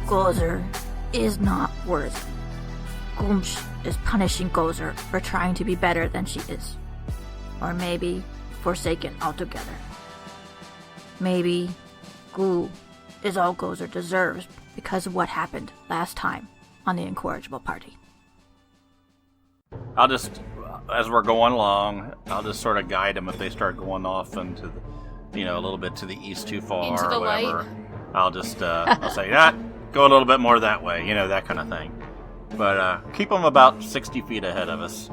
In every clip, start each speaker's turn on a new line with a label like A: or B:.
A: Gozer is not worthy. Gumsh is punishing Gozer for trying to be better than she is. Or maybe forsaken altogether. Maybe Gu is all Gozer deserves because of what happened last time on the Incorrigible party.
B: I'll just, as we're going along, I'll just sort of guide them if they start going off into, a little bit to the east too far
C: into the
B: or whatever.
C: light.
B: I'll just, I'll say, go a little bit more that way, that kind of thing. But keep them about 60 feet ahead of us.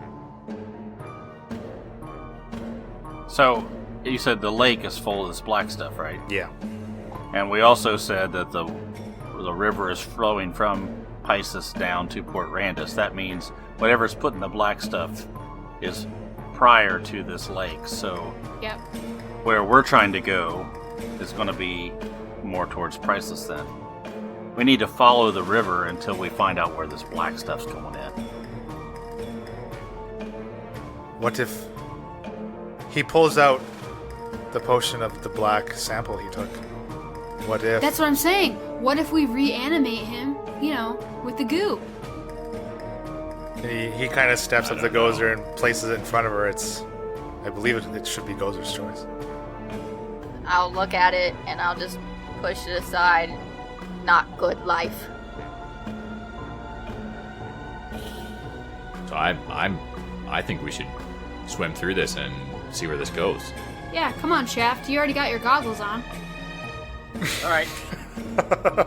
B: So, you said the lake is full of this black stuff, right?
D: Yeah.
B: And we also said that the river is flowing from Pisces down to Port Randus. That means whatever's putting the black stuff is prior to this lake. So
C: Yep.
B: where we're trying to go is going to be more towards Priceless then. We need to follow the river until we find out where this black stuff's going in.
D: What if he pulls out the potion of the black sample he took? What if...
C: That's what I'm saying. What if we reanimate him, with the goo?
D: He kind of steps up to Gozer and places it in front of her. I believe it should be Gozer's choice.
E: I'll look at it and I'll just push it aside. Not good life.
F: So I think we should swim through this and see where this goes.
C: Yeah, come on, Shaft. You already got your goggles on.
B: All right.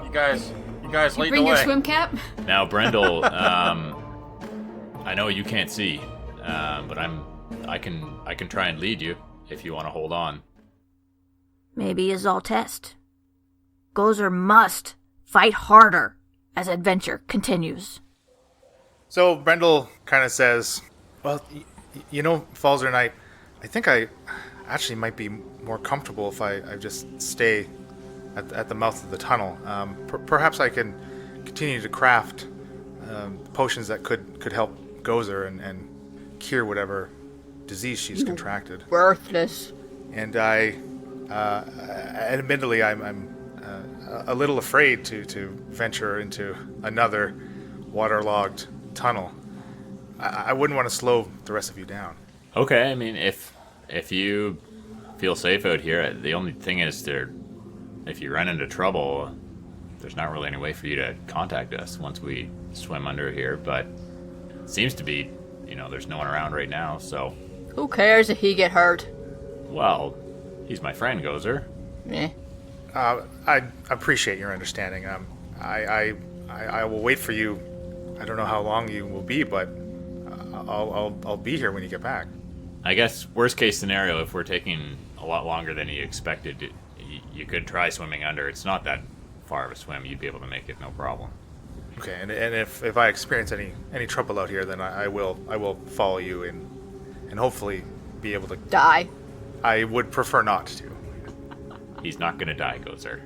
B: You guys
C: You
B: lead the way.
C: bring your swim cap?
F: Now, Brendel, I know you can't see, but I can try and lead you if you want to hold on.
A: Maybe it's all test. Gozer must fight harder as adventure continues.
D: So Brendel kind of says, well, Falzer Knight, I think I actually might be more comfortable if I just stay at the mouth of the tunnel. Perhaps I can continue to craft potions that could help Gozer and cure whatever disease she's contracted.
E: Worthless.
D: And admittedly, I'm a little afraid to venture into another waterlogged tunnel. I wouldn't want to slow the rest of you down.
F: Okay, I mean, if you feel safe out here, the only thing is if you run into trouble, there's not really any way for you to contact us once we swim under here, but it seems to be, there's no one around right now, so...
E: Who cares if he get hurt?
F: Well, he's my friend, Gozer.
E: Eh.
D: I appreciate your understanding. I will wait for you. I don't know how long you will be, but I'll be here when you get back.
F: I guess worst case scenario, if we're taking a lot longer than you expected, you could try swimming under. It's not that far of a swim. You'd be able to make it no problem.
D: Okay, and if I experience any trouble out here, then I will follow you and hopefully be able to
E: Die.
D: I would prefer not to.
F: He's not gonna die, Gozer.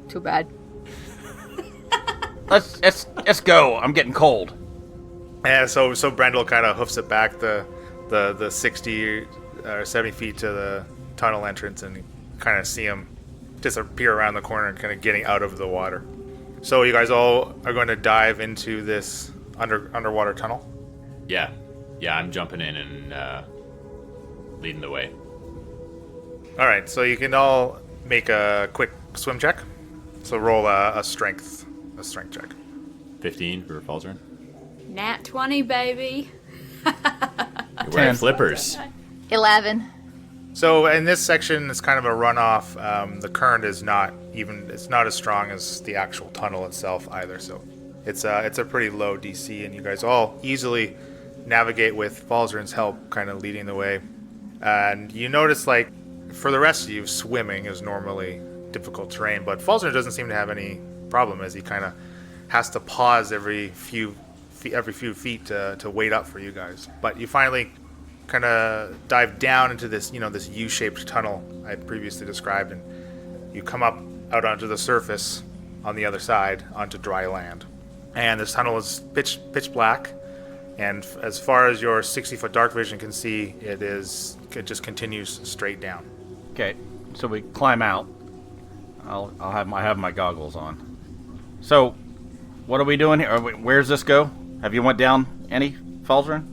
E: Too bad.
B: Let's go. I'm getting cold.
D: And so Brendel kind of hoofs it back the 60 or 70 feet to the tunnel entrance, and you kind of see him disappear around the corner, kind of getting out of the water. So you guys all are going to dive into this underwater tunnel?
F: Yeah, I'm jumping in and leading the way.
D: All right, so you can all make a quick swim check. So roll a strength check.
F: 15 for Falzarin.
C: Nat 20, baby.
F: You're wearing flippers.
E: 11.
D: So in this section, it's kind of a runoff. The current is not as strong as the actual tunnel itself either. So it's a pretty low DC, and you guys all easily navigate with Falzarin's help, kind of leading the way. And you notice, like, for the rest of you, swimming is normally difficult terrain, but Falzarin doesn't seem to have any problem, as he kind of has to pause every few feet to wait up for you guys. But you finally kind of dive down into this U-shaped tunnel I previously described, and you come up out onto the surface on the other side onto dry land. And this tunnel is pitch black, and as far as your 60-foot dark vision can see, it just continues straight down.
B: Okay, so we climb out. I have my goggles on. So, what are we doing here? Where's this go? Have you went down any, Falzarin?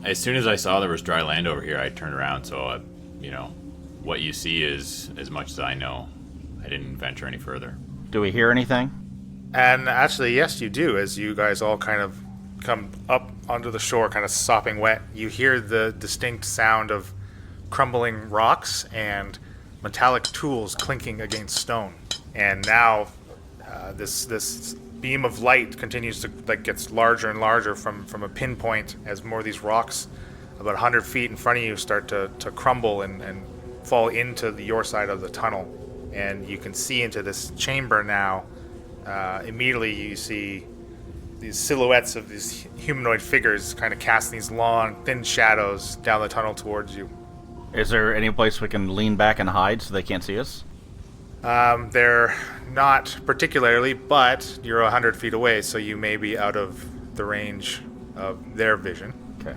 F: As soon as I saw there was dry land over here, I turned around. So, what you see is as much as I know. I didn't venture any further.
B: Do we hear anything?
D: And actually, yes, you do. As you guys all kind of come up onto the shore, kind of sopping wet, you hear the distinct sound of crumbling rocks and metallic tools clinking against stone. And now, this beam of light continues to gets larger and larger from a pinpoint as more of these rocks, about 100 feet in front of you, start to crumble and fall into your side of the tunnel. And you can see into this chamber now. Immediately you see these silhouettes of these humanoid figures kind of casting these long, thin shadows down the tunnel towards you.
B: Is there any place we can lean back and hide so they can't see us?
D: They're not particularly, but you're 100 feet away, so you may be out of the range of their vision.
B: Okay.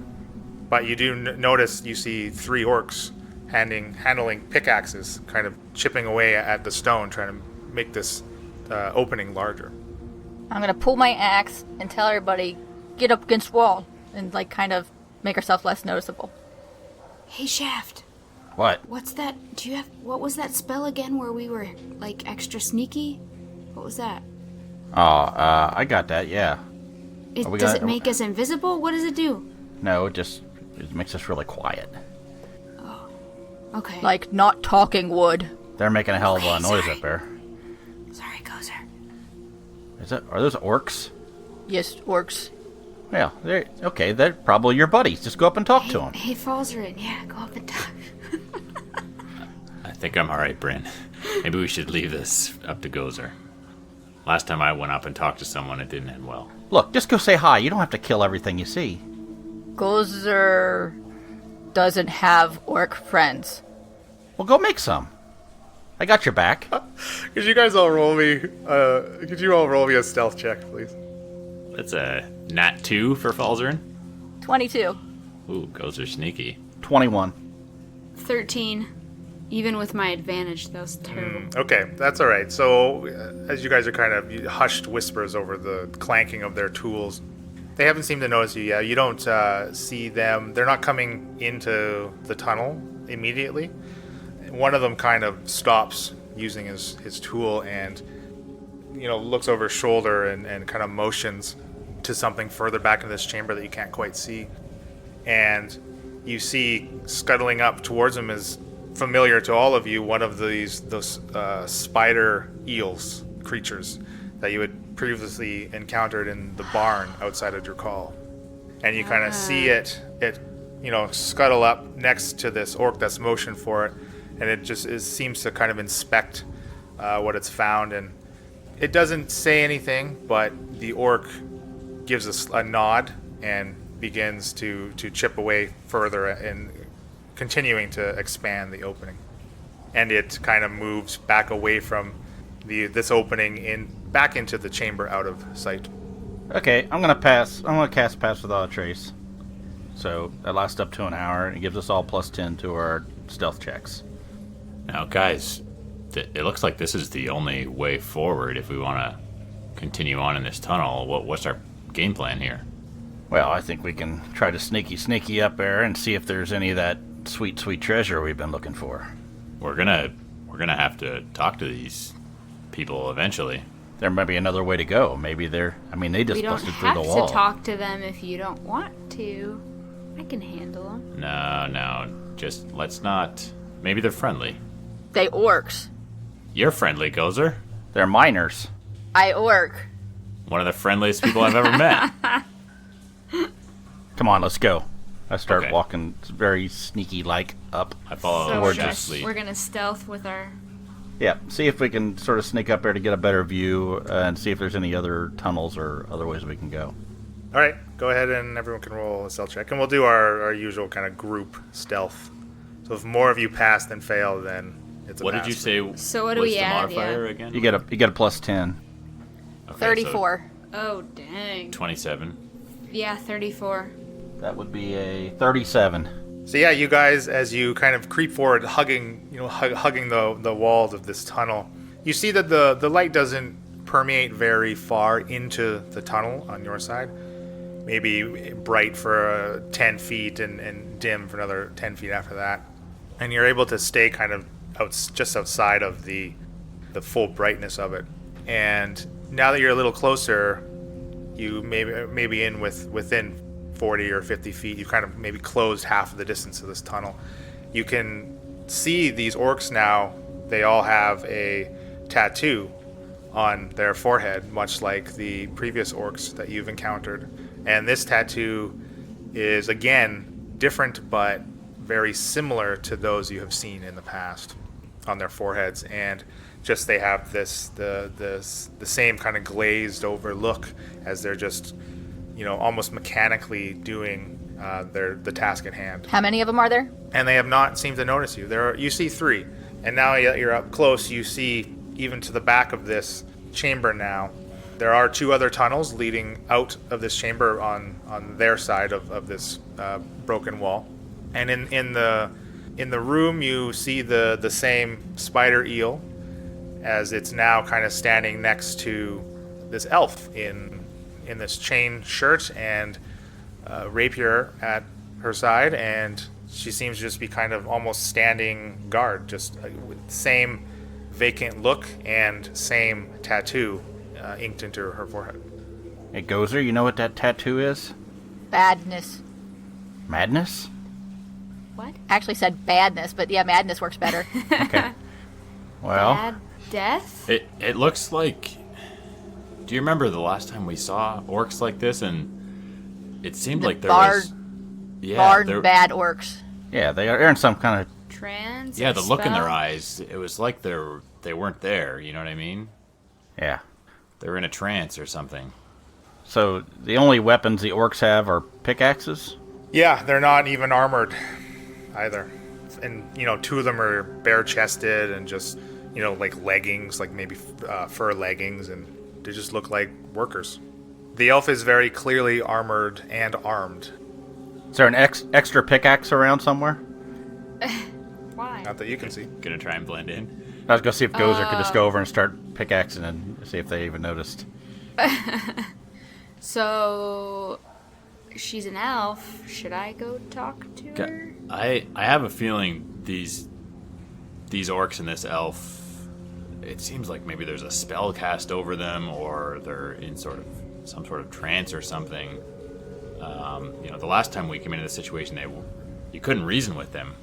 D: But you do notice you see 3 orcs handling pickaxes, kind of chipping away at the stone, trying to make this opening larger.
E: I'm gonna pull my axe and tell everybody, get up against wall, and kind of make ourselves less noticeable.
C: Hey, Shaft.
B: What?
C: What's that? What was that spell again where we were, extra sneaky? What was that?
B: Oh, I got that, yeah.
C: Does it make us invisible? What does it do?
B: No, it makes us really quiet.
C: Oh, okay.
E: Like not talking wood.
B: They're making a hell of a
C: Okay,
B: noise
C: sorry.
B: up there.
C: Sorry, Gozer.
B: Are those orcs?
E: Yes, orcs.
B: Yeah, they're probably your buddies. Just go up and talk to them.
C: Hey, Falzarin, yeah, go up and talk.
F: I think I'm alright, Bryn. Maybe we should leave this up to Gozer. Last time I went up and talked to someone, it didn't end well.
B: Look, just go say hi. You don't have to kill everything you see.
E: Gozer doesn't have orc friends.
B: Well, go make some. I got your back.
D: Could you guys all roll me? Could you all roll me a stealth check, please?
F: That's a nat 2 for Falzarin.
E: 22.
F: Ooh, Gozer sneaky.
B: 21.
C: 13. Even with my advantage, that was terrible.
D: Okay, that's all right. So, as you guys are kind of hushed whispers over the clanking of their tools, they haven't seemed to notice you yet. You don't see them. They're not coming into the tunnel immediately. One of them kind of stops using his tool and, looks over his shoulder and kind of motions to something further back in this chamber that you can't quite see. And you see scuttling up towards him is familiar to all of you, one of those spider eels creatures that you had previously encountered in the barn outside of Drakal. And you kind of see it scuttle up next to this orc that's motioned for it, and it seems to kind of inspect what it's found, and it doesn't say anything, but the orc gives us a nod and begins to chip away further and continuing to expand the opening. And it kind of moves back away from this opening back into the chamber out of sight.
B: Okay, I'm gonna cast Pass Without a Trace. So that lasts up to an hour, and it gives us all +10 to our stealth checks.
F: Now, guys, it looks like this is the only way forward if we want to continue on in this tunnel. What's our game plan here?
B: Well, I think we can try to sneaky up there and see if there's any of that sweet treasure we've been looking for.
F: We're gonna have to talk to these people eventually.
B: There might be another way to go. Maybe they just busted through the wall.
C: We don't have to talk to them if you don't want to. I can handle them.
F: No, just let's not. Maybe they're friendly.
E: They orcs.
F: You're friendly, Gozer.
B: They're miners.
E: I orc.
F: One of the friendliest people I've ever met.
B: Come on, let's go. I start
F: Okay.
B: walking very sneaky-like up.
F: I follow
C: So
F: cautiously.
C: we're gonna stealth with our...
B: Yeah, see if we can sort of sneak up there to get a better view and see if there's any other tunnels or other ways we can go.
D: All right, go ahead and everyone can roll a stealth check, and we'll do our usual kind of group stealth. So if more of you pass than fail, then it's a
F: What
D: pass.
F: did you say?
C: So what do
F: was
C: we
F: the
C: add,
F: modifier
C: yeah?
F: again?
B: You get a +10.
F: Okay, so
E: 34.
C: Oh, dang.
F: 27.
C: Yeah, 34.
B: That would be a 37.
D: So yeah, you guys, as you kind of creep forward, hugging the walls of this tunnel, you see that the light doesn't permeate very far into the tunnel on your side. Maybe bright for 10 feet and dim for another 10 feet after that. And you're able to stay kind of just outside of the full brightness of it. And now that you're a little closer, you maybe within 40 or 50 feet, you kind of maybe closed half of the distance of this tunnel. You can see these orcs now. They all have a tattoo on their forehead, much like the previous orcs that you've encountered. And this tattoo is, again, different but very similar to those you have seen in the past on their foreheads. And just they have the same kind of glazed over look as they're just, almost mechanically doing the task at hand.
E: How many of them are there?
D: And they have not seemed to notice you. You see 3. And now that you're up close, you see even to the back of this chamber now, there are 2 other tunnels leading out of this chamber on their side of this broken wall. And in the room, you see the same spider eel, as it's now kind of standing next to this elf in this chain shirt and rapier at her side, and she seems to just be kind of almost standing guard, just with the same vacant look and same tattoo inked into her forehead.
B: Hey, Gozer, you know what that tattoo is?
E: Badness.
B: Madness?
C: What?
E: Actually said badness, but yeah, madness works better.
B: Okay. Well,
C: Bad death?
F: It looks like... Do you remember the last time we saw orcs like this? And it seemed like there was... Yeah,
E: Barred bad orcs.
B: yeah, they are in some kind of...
C: Trans?
F: Yeah, the look in their
C: spell?
F: eyes, it was like they weren't there, you know what I mean?
B: Yeah.
F: They were in a trance or something.
B: So the only weapons the orcs have are pickaxes?
D: Yeah, they're not even armored either. And, 2 of them are bare-chested and just, like leggings, like maybe fur leggings, and they just look like workers. The elf is very clearly armored and armed.
B: Is there an extra pickaxe around somewhere?
C: Why?
D: Not that you can see.
F: Gonna try and blend in.
B: I was going to see if Gozer could just go over and start pickaxing and see if they even noticed.
C: So, she's an elf. Should I go talk to her?
F: I have a feeling these orcs and this elf, it seems like maybe there's a spell cast over them, or they're in some sort of trance or something. The last time we came into this situation, you couldn't reason with them.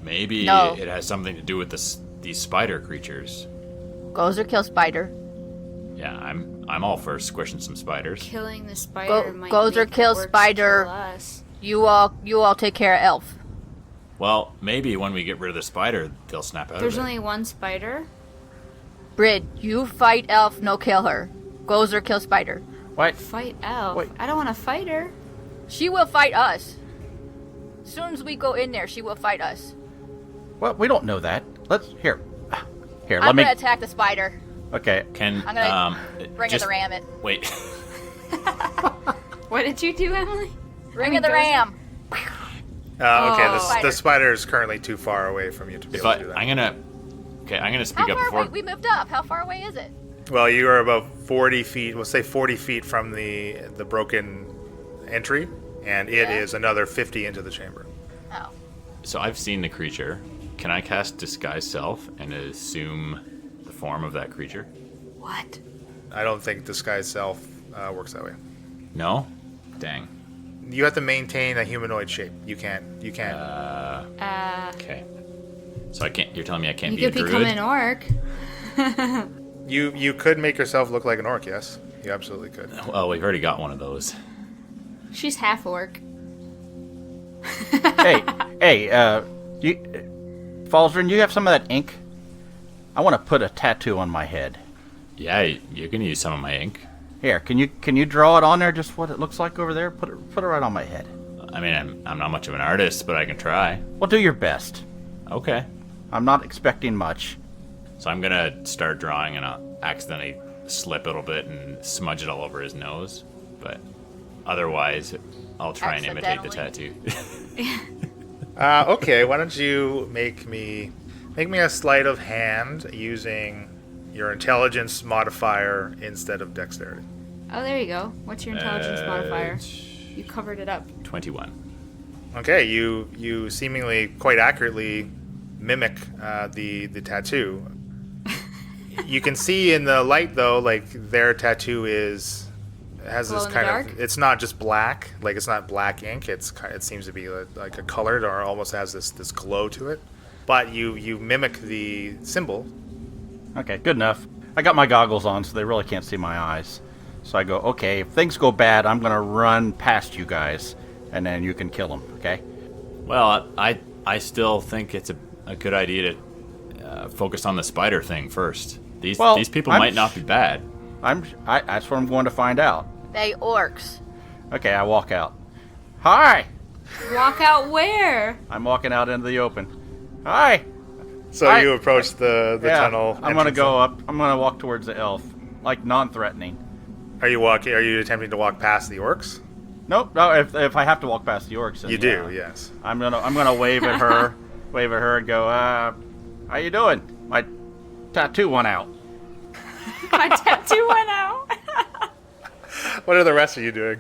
F: Maybe
E: No.
F: it has something to do with these spider creatures.
E: Gozer kill spider.
F: Yeah, I'm all for squishing some spiders.
C: Killing the spider might
E: Gozer
C: make the
E: kill
C: orcs
E: spider.
C: kill us.
E: You all take care of elf.
F: Well, maybe when we get rid of the spider, they'll snap out
C: There's
F: of it.
C: only one spider?
E: Brid, you fight elf, no kill her. Gozer kill spider.
B: What?
C: Fight elf?
B: Wait.
C: I don't want to fight her.
E: She will fight us. As soon as we go in there, she will fight us.
B: Well, we don't know that. Here,
E: I'm
B: let me...
E: gonna attack the spider.
B: Okay.
F: Can
E: I'm gonna bring
F: just,
E: her the ram it.
F: Wait.
C: What did you do, Emily?
E: Bring her the ram.
D: Okay,
C: Oh.
D: the spider is currently too far away from you to be able to do that.
F: I'm gonna speak
E: How
F: up
E: far
F: before.
E: away? We moved up. How far away is it?
D: Well, you are about 40 feet, we'll say 40 feet from the broken entry, and it is another 50 into the chamber.
E: Oh.
F: So I've seen the creature. Can I cast Disguise Self and assume the form of that creature?
C: What?
D: I don't think Disguise Self works that way.
F: No? Dang.
D: You have to maintain a humanoid shape. You can't.
F: Okay. So I can't. You're telling me I can't
C: You
F: be a
C: could become
F: druid?
C: an orc.
D: You could make yourself look like an orc, yes. You absolutely could.
F: Well, we've already got one of those.
C: She's half orc.
B: hey, Falzern, you have some of that ink? I want to put a tattoo on my head.
F: Yeah, you can use some of my ink.
B: Here, can you draw it on there, just what it looks like over there? Put it right on my head.
F: I mean, I'm not much of an artist, but I can try.
B: Well, do your best.
F: Okay.
B: I'm not expecting much.
F: So I'm gonna start drawing, and I'll accidentally slip a little bit and smudge it all over his nose. But otherwise, I'll try and imitate the tattoo.
D: Okay, why don't you make me a sleight of hand using your intelligence modifier instead of dexterity.
C: Oh, there you go. What's your intelligence modifier? You covered it up.
F: 21.
D: Okay, you seemingly quite accurately mimic the tattoo. You can see in the light though, like their tattoo has
C: Glow
D: this
C: in the
D: kind
C: dark?
D: of. It's not just black, like it's not black ink. It seems to be like a colored or almost has this glow to it. But you mimic the symbol.
B: Okay, good enough. I got my goggles on, so they really can't see my eyes. So I go, okay, if things go bad, I'm going to run past you guys, and then you can kill them, okay?
F: Well, I still think it's a good idea to focus on the spider thing first. These people might not be bad.
B: That's what I'm going to find out.
E: They orcs.
B: Okay, I walk out. Hi!
C: Walk out where?
B: I'm walking out into the open. Hi!
D: So you approach the tunnel.
B: I'm going to go up. I'm going to walk towards the elf, like non-threatening.
D: Are you attempting to walk past the orcs?
B: Nope. No. If I have to walk past the orcs, then
D: You do, yes.
B: I'm gonna wave at her, and go. How you doing? My tattoo went out.
C: My tattoo went out.
D: What are the rest of you doing?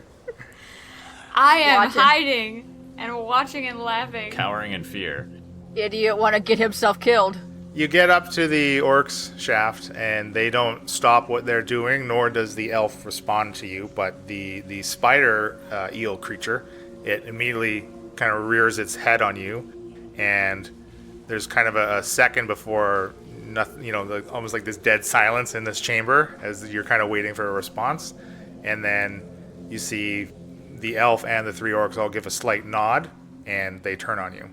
C: I am
E: Watching.
C: hiding and watching and laughing.
F: Cowering in fear.
E: Idiot want to get himself killed.
D: You get up to the orcs' shaft, and they don't stop what they're doing, nor does the elf respond to you. But the spider eel creature, it immediately kind of rears its head on you, and there's kind of a second before nothing, almost like this dead silence in this chamber as you're kind of waiting for a response, and then you see the elf and the 3 orcs all give a slight nod, and they turn on you.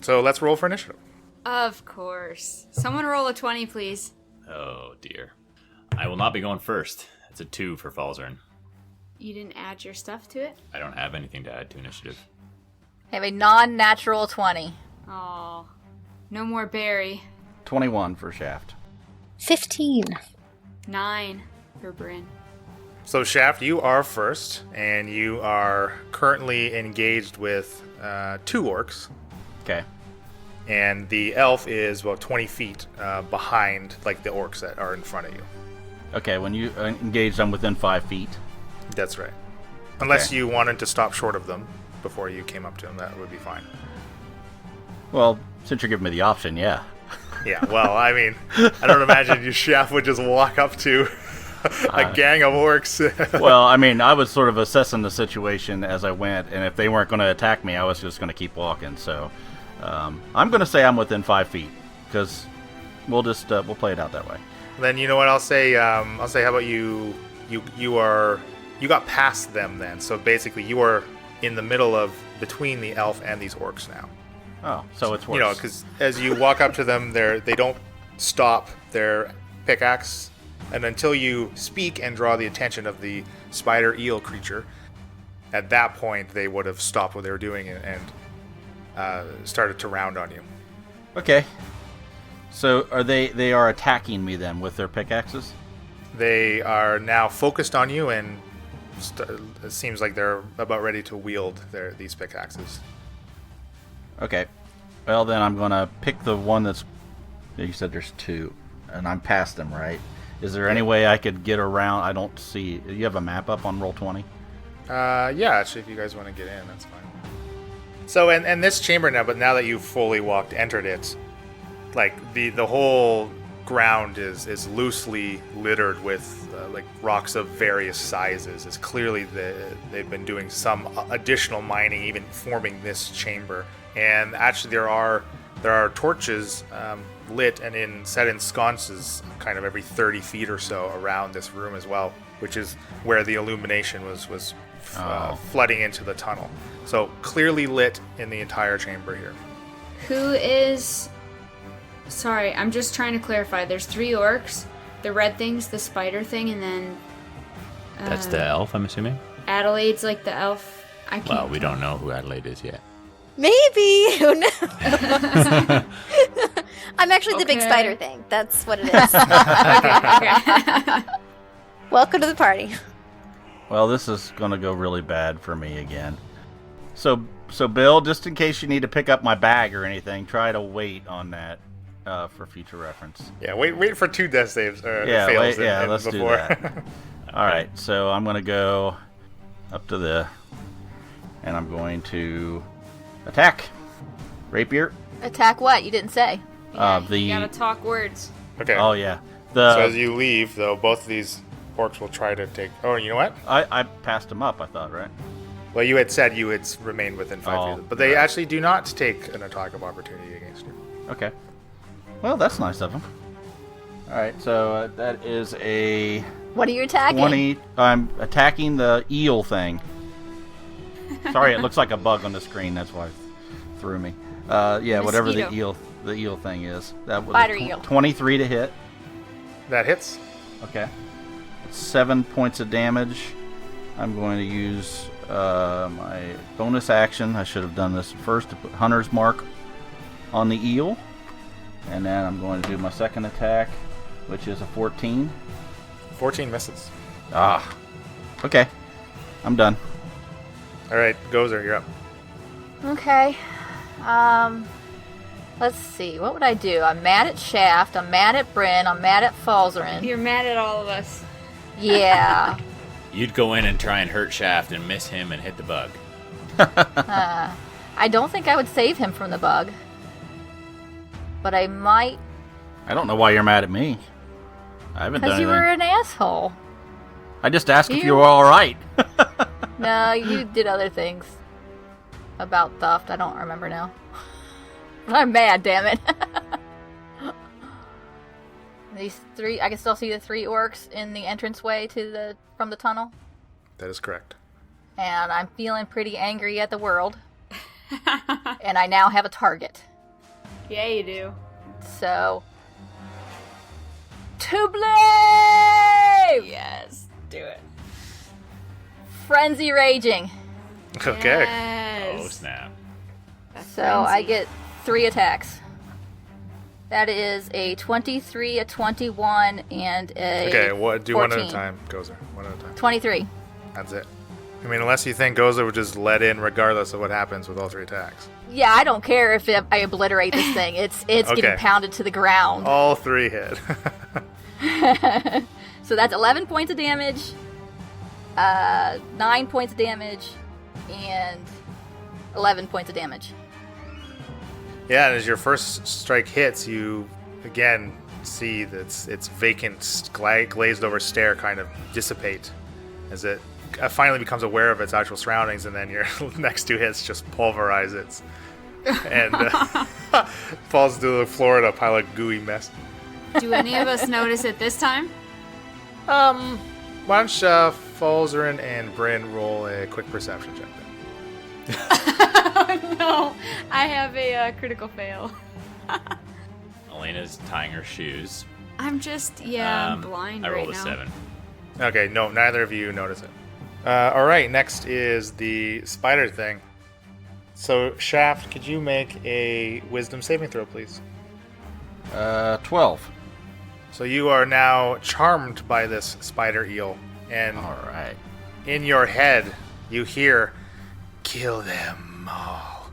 D: So let's roll for initiative.
C: Of course. Someone roll a 20, please.
F: Oh dear. I will not be going first. It's a 2 for Falzern.
C: You didn't add your stuff to it?
F: I don't have anything to add to initiative.
E: I have a non-natural 20.
C: Oh, no more Barry.
B: 21 for Shaft.
G: 15.
C: 9 for Bryn.
D: So Shaft, you are first, and you are currently engaged with 2 orcs.
B: Okay.
D: And the elf is about 20 feet behind, like the orcs that are in front of you.
B: Okay. When you engage, I'm within 5 feet.
D: That's right. Unless
B: Okay.
D: you wanted to stop short of them before you came up to them, that would be fine.
B: Well, since you're giving me the option, yeah.
D: Yeah, well, I mean, I don't imagine you Shaft would just walk up to a gang of orcs.
B: Well, I mean, I was sort of assessing the situation as I went, and if they weren't going to attack me, I was just going to keep walking. So, I'm going to say I'm within 5 feet because we'll play it out that way.
D: Then you know what I'll say? How about you got past them then. So basically, you are in the middle of between the elf and these orcs now.
B: Oh, so it's worse.
D: Because as you walk up to them, they don't stop their pickaxe, and until you speak and draw the attention of the spider eel creature, at that point they would have stopped what they were doing and started to round on you.
B: Okay. So they are attacking me then with their pickaxes?
D: They are now focused on you, and it seems like they're about ready to wield these pickaxes.
B: Okay. Well, then I'm going to pick the one that's... You said there's 2, and I'm past them, right? Is there any way I could get around? I don't see... You have a map up on Roll20?
D: Yeah, actually, if you guys want to get in, that's fine. So, and this chamber now, but now that you've fully entered it, like, the whole ground is loosely littered with, like, rocks of various sizes. It's clearly they've been doing some additional mining, even forming this chamber. And actually, there are torches lit and set in sconces kind of every 30 feet or so around this room as well, which is where the illumination was flooding into the tunnel. So clearly lit in the entire chamber here.
C: Who is... Sorry, I'm just trying to clarify. There's 3 orcs, the red thing's the spider thing, and then...
F: That's the elf, I'm assuming?
C: Adelaide's like the elf. I can't...
F: Well, we don't know who Adelaide is yet.
G: Maybe. Who knows? I'm actually the big
C: Okay.
G: spider thing. That's what it is.
C: Okay.
G: Welcome to the party.
B: Well, this is going to go really bad for me again. So Bill, just in case you need to pick up my bag or anything, try to wait on that. for future reference.
D: Yeah, wait for 2 death saves or
B: Yeah,
D: fails.
B: let's
D: before.
B: do that. All right, so I'm going to go up to and I'm going to attack. Rapier.
E: Attack what? You didn't say.
C: You gotta talk words.
D: Okay.
B: Oh yeah.
D: So as you leave, though, both of these orcs will try to take. Oh, you know what?
B: I passed him up. I thought, right?
D: Well, you had said you had remained within 5
B: Oh,
D: feet, but they
B: right.
D: actually do not take an attack of opportunity against you.
B: Okay. Well, that's nice of him. All right, so that is a
E: What are you attacking?
B: 20. I'm attacking the eel thing. Sorry, it looks like a bug on the screen. That's why it threw me. Yeah, whatever the eel thing is. That was
E: Spider eel.
B: 23 to hit.
D: That hits.
B: Okay. 7 points of damage. I'm going to use my bonus action. I should have done this first to put Hunter's Mark on the eel. And then I'm going to do my second attack, which is a 14.
D: 14 misses.
B: Ah. Okay. I'm done.
D: All right, Gozer, you're up.
E: Okay. Let's see. What would I do? I'm mad at Shaft. I'm mad at Bryn. I'm mad at Falzarin.
C: You're mad at all of us.
E: Yeah.
F: You'd go in and try and hurt Shaft and miss him and hit the bug.
E: I don't think I would save him from the bug. But I might,
B: I don't know why you're mad at me. I haven't done
E: because you
B: anything.
E: were an asshole.
B: I just asked if
E: You-
B: you were all right.
E: No, you did other things. About theft. I don't remember now. But I'm mad, damn it. These 3, I can still see the 3 orcs in the entranceway from the tunnel.
D: That is correct.
E: And I'm feeling pretty angry at the world. And I now have a target.
C: Yeah, you do.
E: So, to blame!
C: Yes, do it.
E: Frenzy raging.
D: Okay.
C: Yes.
F: Oh, snap.
E: So I get 3 attacks. That is a 23, a 21, and a
D: Okay, what? Do 1 at a
E: 14.
D: time, Gozer. 1 at a time.
E: 23.
D: That's it. I mean, unless you think Gozer would just let in regardless of what happens with all 3 attacks.
E: Yeah, I don't care if I obliterate this thing. It's
D: Okay.
E: getting pounded to the ground.
D: All 3 hit.
E: So that's 11 points of damage, 9 points of damage, and 11 points of damage.
D: Yeah, and as your first strike hits, you again see that its vacant, glazed over stare kind of dissipate as it finally becomes aware of its actual surroundings, and then your next 2 hits just pulverize it and falls to the floor in a pile of gooey mess.
C: Do any of us notice it this time?
D: Why don't Falzarin and Bryn roll a quick perception check then?
C: No, I have a critical fail.
F: Elena's tying her shoes.
C: I'm just, I'm blind
F: I
C: right
F: rolled a
C: now.
F: 7.
D: Okay, no, neither of you notice it. All right, next is the spider thing. So, Shaft, could you make a wisdom saving throw, please?
B: 12.
D: So you are now charmed by this spider eel, and
B: All right.
D: in your head you hear, "Kill them all."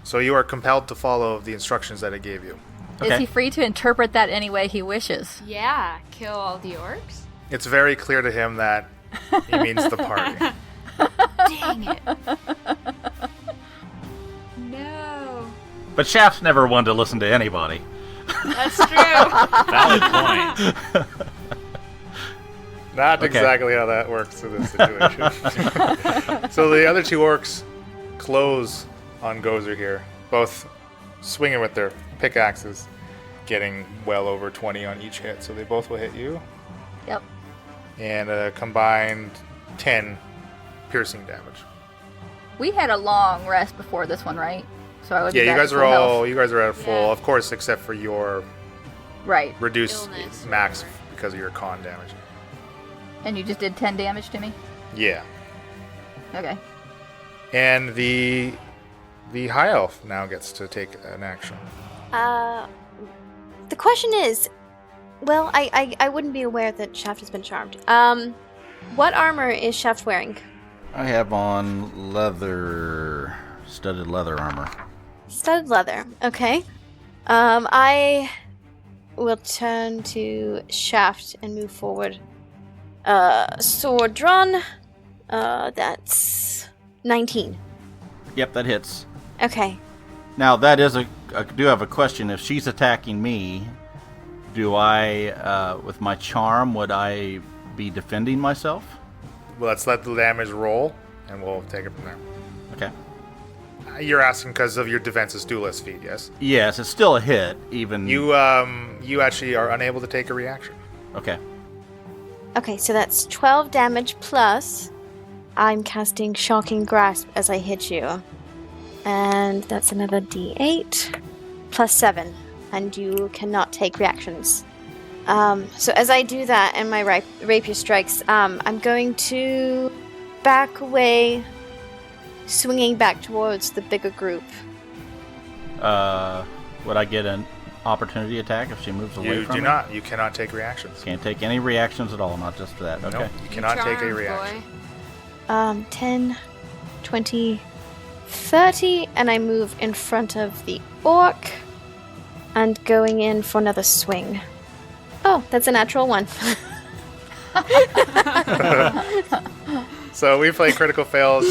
D: So you are compelled to follow the instructions that it gave you.
E: Is
B: Okay.
E: he free to interpret that any way he wishes?
C: Yeah, kill all the orcs?
D: It's very clear to him that he means the party.
C: Dang it. No.
B: But Shaft's never one to listen to anybody.
C: That's true.
F: Valid point.
D: Not
B: Okay.
D: exactly how that works in this situation. So the other 2 orcs close on Gozer here, both swinging with their pickaxes, getting well over 20 on each hit. So they both will hit you,
E: Yep.
D: and a combined 10 piercing damage.
E: We had a long rest before this one, right? So I would
D: Yeah,
E: be
D: you
E: back
D: guys
E: to
D: are
E: full
D: all
E: health.
D: you guys are at full,
C: Yeah.
D: of course, except for your
E: Right.
D: reduced
C: Illness or
D: max
C: whatever.
D: because of your con damage.
E: And you just did 10 damage to me?
D: Yeah,
E: Okay.
D: and the high elf now gets to take an action.
G: The question is, well, I wouldn't be aware that Shaft has been charmed. What armor is Shaft wearing?
B: I have on studded leather armor.
G: Studded leather. Okay. I will turn to Shaft and move forward. Sword drawn. That's 19.
B: Yep, that hits.
G: Okay.
B: Now, that is I do have a question. If she's attacking me, do I, with my charm, would I be defending myself?
D: Well, let's let the damage roll, and we'll take it from there.
B: Okay.
D: You're asking because of your defense's duelist feat, yes?
B: Yes, it's still a hit, even...
D: You actually are unable to take a reaction.
B: Okay.
G: Okay, so that's 12 damage plus I'm casting Shocking Grasp as I hit you. And that's another d8 plus 7, and you cannot take reactions. So as I do that and my rapier strikes, I'm going to back away, swinging back towards the bigger group.
B: Would I get an opportunity attack if she moves away
D: You
B: from
D: do
B: me?
D: not. You cannot take reactions.
B: Can't take any reactions at all, not just for that. Okay.
D: Nope, you cannot take a
C: Charmed,
D: reaction.
C: boy.
G: 10, 20, 30, and I move in front of the orc and going in for another swing. Oh, that's a natural one.
D: So we play critical fails.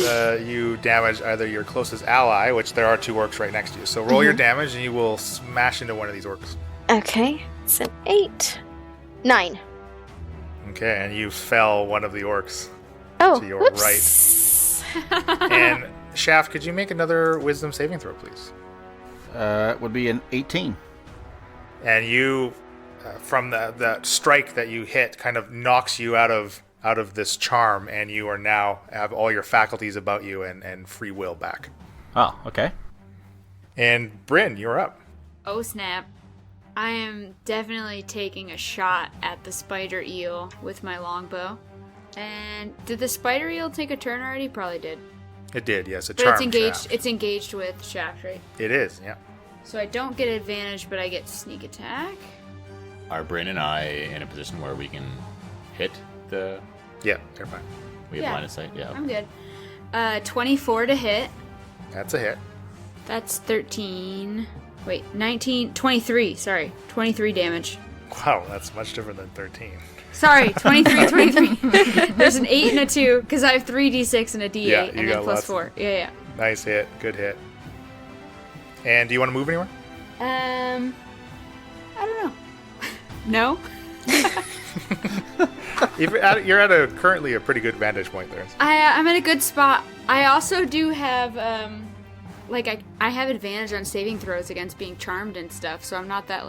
D: You damage either your closest ally, which there are 2 orcs right next to you. So roll your damage, and you will smash into one of these orcs.
G: Okay, it's an 8. 9.
D: Okay, and you fell one of the orcs
G: Oh,
D: to your
G: whoops.
D: right. And Shaft, could you make another Wisdom saving throw, please?
B: It would be an 18.
D: And you, from the strike that you hit, kind of knocks you out of this charm, and you are now have all your faculties about you and free will back.
B: Oh, okay.
D: And Bryn, you're up.
C: Oh snap. I am definitely taking a shot at the spider eel with my longbow. And did the spider eel take a turn already? Probably did.
D: It did, yes. A
C: But
D: charm
C: it's engaged.
D: shaft.
C: It's engaged with shaft, right?
D: It is, yeah.
C: So I don't get advantage, but I get sneak attack.
F: Are Bryn and I in a position where we can hit the...
D: Yeah, you're fine.
F: We have
C: Yeah.
F: line of sight? Yeah.
C: I'm good. 24 to hit.
D: That's a hit.
C: That's 13. Wait, 19. 23. Sorry. 23 damage.
D: Wow, that's much different than 13.
C: Sorry, 23. There's an 8 and a 2, because I have 3d6 and a d8,
D: Yeah, you
C: and then
D: got
C: plus
D: lots.
C: 4. Yeah.
D: Nice hit. Good hit. And do you want to move anywhere?
C: I don't know. No?
D: You're at currently a pretty good vantage point there.
C: I'm at a good spot. I also do have, I have advantage on saving throws against being charmed and stuff, so I'm not that,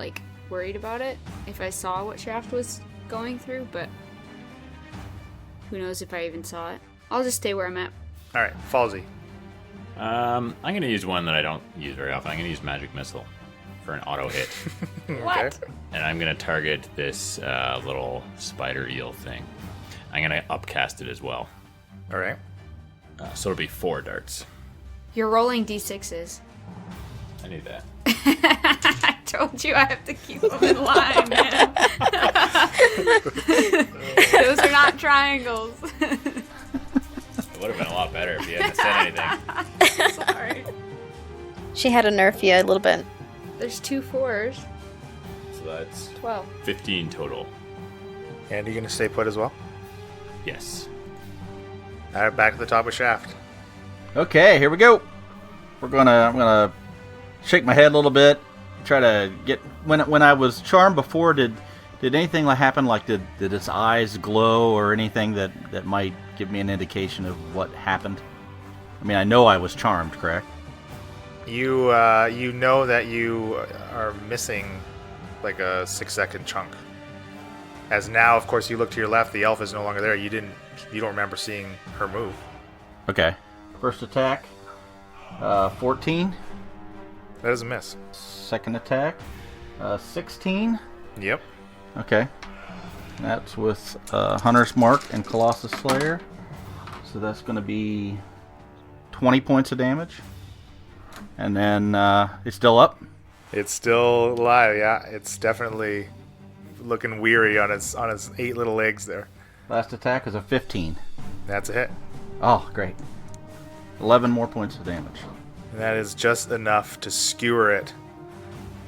C: worried about it if I saw what Shaft was going through, but who knows if I even saw it. I'll just stay where I'm at.
D: All right, Falsey.
F: I'm going to use one that I don't use very often. I'm going to use Magic Missile for an auto hit.
C: What?
F: And I'm going to target this little spider eel thing. I'm going to upcast it as well.
D: All right.
F: So it'll be 4 darts.
C: You're rolling d6s.
F: I need that.
C: I told you I have to keep them in line, man. Those are not triangles.
F: It would have been a lot better if you hadn't said anything.
C: Sorry.
G: She had to nerf you a little bit.
C: There's 2 4s.
F: So that's
C: 12.
F: 15 total.
D: And you're going to stay put as well?
F: Yes.
D: All right, back at the top of Shaft.
B: Okay, here we go. I'm gonna shake my head a little bit. Try to get when I was charmed before. Did anything happen? Did its eyes glow or anything that might give me an indication of what happened? I mean, I know I was charmed, correct?
D: You know that you are missing a 6-second chunk. As now, of course, you look to your left. The elf is no longer there. You don't remember seeing her move.
B: Okay. First attack, 14.
D: That is a miss.
B: Second attack, 16.
D: Yep.
B: Okay. That's with Hunter's Mark and Colossus Slayer. So that's going to be 20 points of damage. And then it's still up.
D: It's still alive, yeah. It's definitely looking weary on its 8 little legs there.
B: Last attack is a 15.
D: That's a hit.
B: Oh, great. 11 more points of damage.
D: And that is just enough to skewer it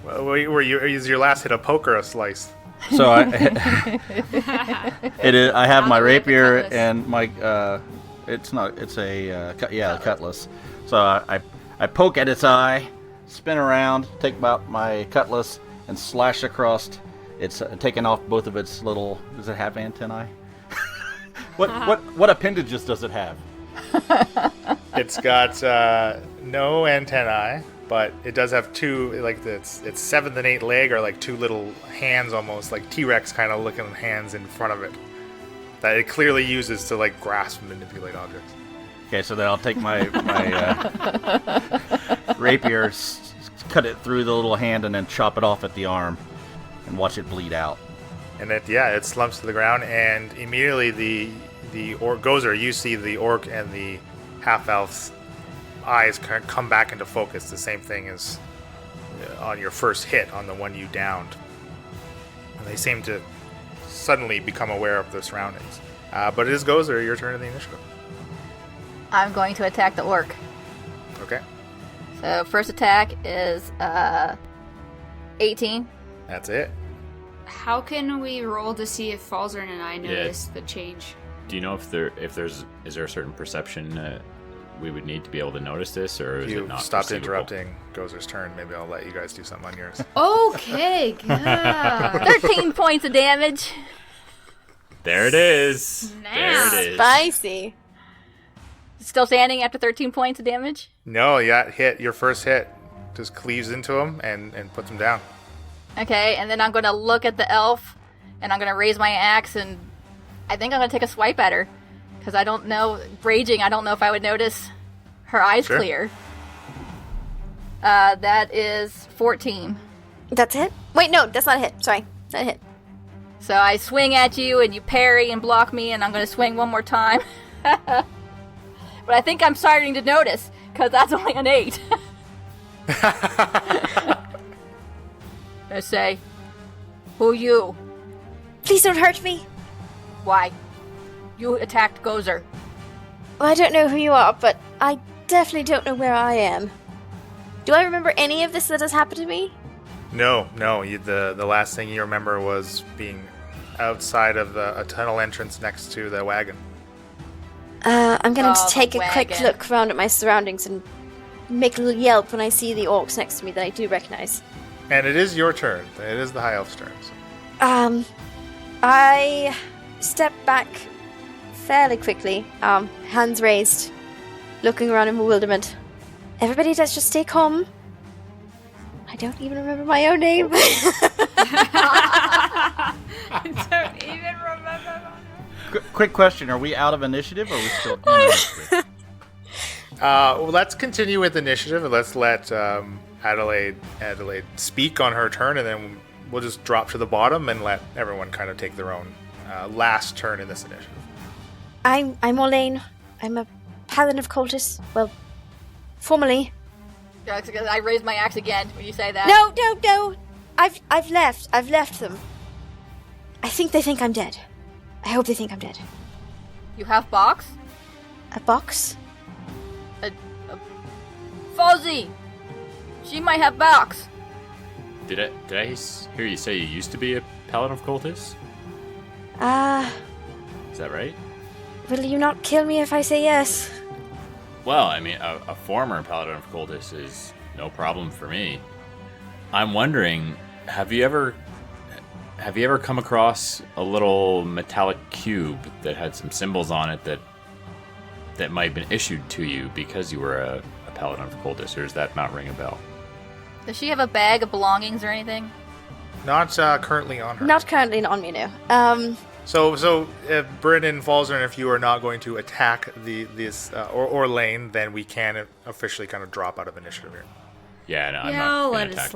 D: Were you? Is your last hit a poke or a slice?
B: So it is. I have my
C: Now that we have the
B: rapier
C: cutlass.
B: and my. It's not. It's a cutlass. So I poke at its eye, spin around, take out my cutlass, and slash across. It's taking off both of its little. Does it have antennae? What appendages does it have?
D: It's got no antennae, but it does have two, like its seventh and eighth leg are like two little hands, almost like T-Rex kind of looking hands in front of it that it clearly uses to like grasp and manipulate objects.
B: Okay, so then I'll take my rapier, cut it through the little hand, and then chop it off at the arm, and watch it bleed out.
D: And it slumps to the ground, and immediately the orc Gozer, you see the orc and the half elf's eyes come back into focus. The same thing as on your first hit on the one you downed. And they seem to suddenly become aware of their surroundings. But it is Gozer, your turn in the initiative.
E: I'm going to attack the orc.
D: Okay,
E: So first attack is 18.
D: that's it.
C: How can we roll to see if Falzern and I notice the change?
F: Do you know is there a certain perception we would need to be able to notice this, or is
D: You
F: it not
D: stopped
F: perceivable?
D: interrupting Gozer's turn. Maybe I'll let you guys do something on yours.
C: Okay, good.
E: 13 points of damage.
F: There it is. There it is.
G: Spicy.
E: Still standing after 13 points of damage.
D: No, your first hit just cleaves into him and puts him down.
E: Okay, and then I'm going to look at the elf, and I'm going to raise my axe, and I think I'm going to take a swipe at her. Because I don't know, raging, I don't know if I would notice her eyes
D: Sure.
E: clear. That is 14.
G: That's a hit? Wait, no, that's not a hit. Sorry. Not a hit.
E: So I swing at you, and you parry and block me, and I'm going to swing one more time. But I think I'm starting to notice, because that's only an 8. I say, who you?
G: Please don't hurt me.
E: Why? You attacked Gozer.
G: Well, I don't know who you are, but I definitely don't know where I am. Do I remember any of this that has happened to me?
D: No. The last thing you remember was being outside of a tunnel entrance next to the wagon.
G: I'm going
E: Oh,
G: to take
E: the
G: a quick
E: wagon.
G: look around at my surroundings and make a little yelp when I see the orcs next to me that I do recognize.
D: And it is your turn. It is the High Elf's turn.
G: I step back fairly quickly, hands raised, looking around in bewilderment. Everybody, let's just stay calm. I don't even remember my own name.
C: Don't even remember.
B: Quick question: are we out of initiative, or are we still in initiative?
D: Well, let's continue with initiative, and let's let Adelaide speak on her turn, and then we'll just drop to the bottom and let everyone kind of take their own last turn in this initiative.
G: I'm Orlane. I'm a paladin of Cultus. Well, formerly.
E: I raised my axe again when you say that.
G: No. I've left them. I think they think I'm dead. I hope they think I'm dead.
E: You have box?
G: A box?
E: Fuzzy! She might have box.
F: Did I hear you say you used to be a paladin of Cultus? Is that right?
G: Will you not kill me if I say yes?
F: Well, I mean, a former paladin of Cultus is no problem for me. I'm wondering, have you ever come across a little metallic cube that had some symbols on it that might have been issued to you because you were a paladin of Cultus, or does that not ring a bell?
E: Does she have a bag of belongings or anything?
D: Not currently on her.
G: Not currently on me, no.
D: So if Brandon falls in, if you are not going to attack this or lane, then we can officially kind of drop out of initiative here.
F: Yeah, no, I'm
C: Yeah,
F: not
C: I'll
F: gonna
C: let it
F: attack her.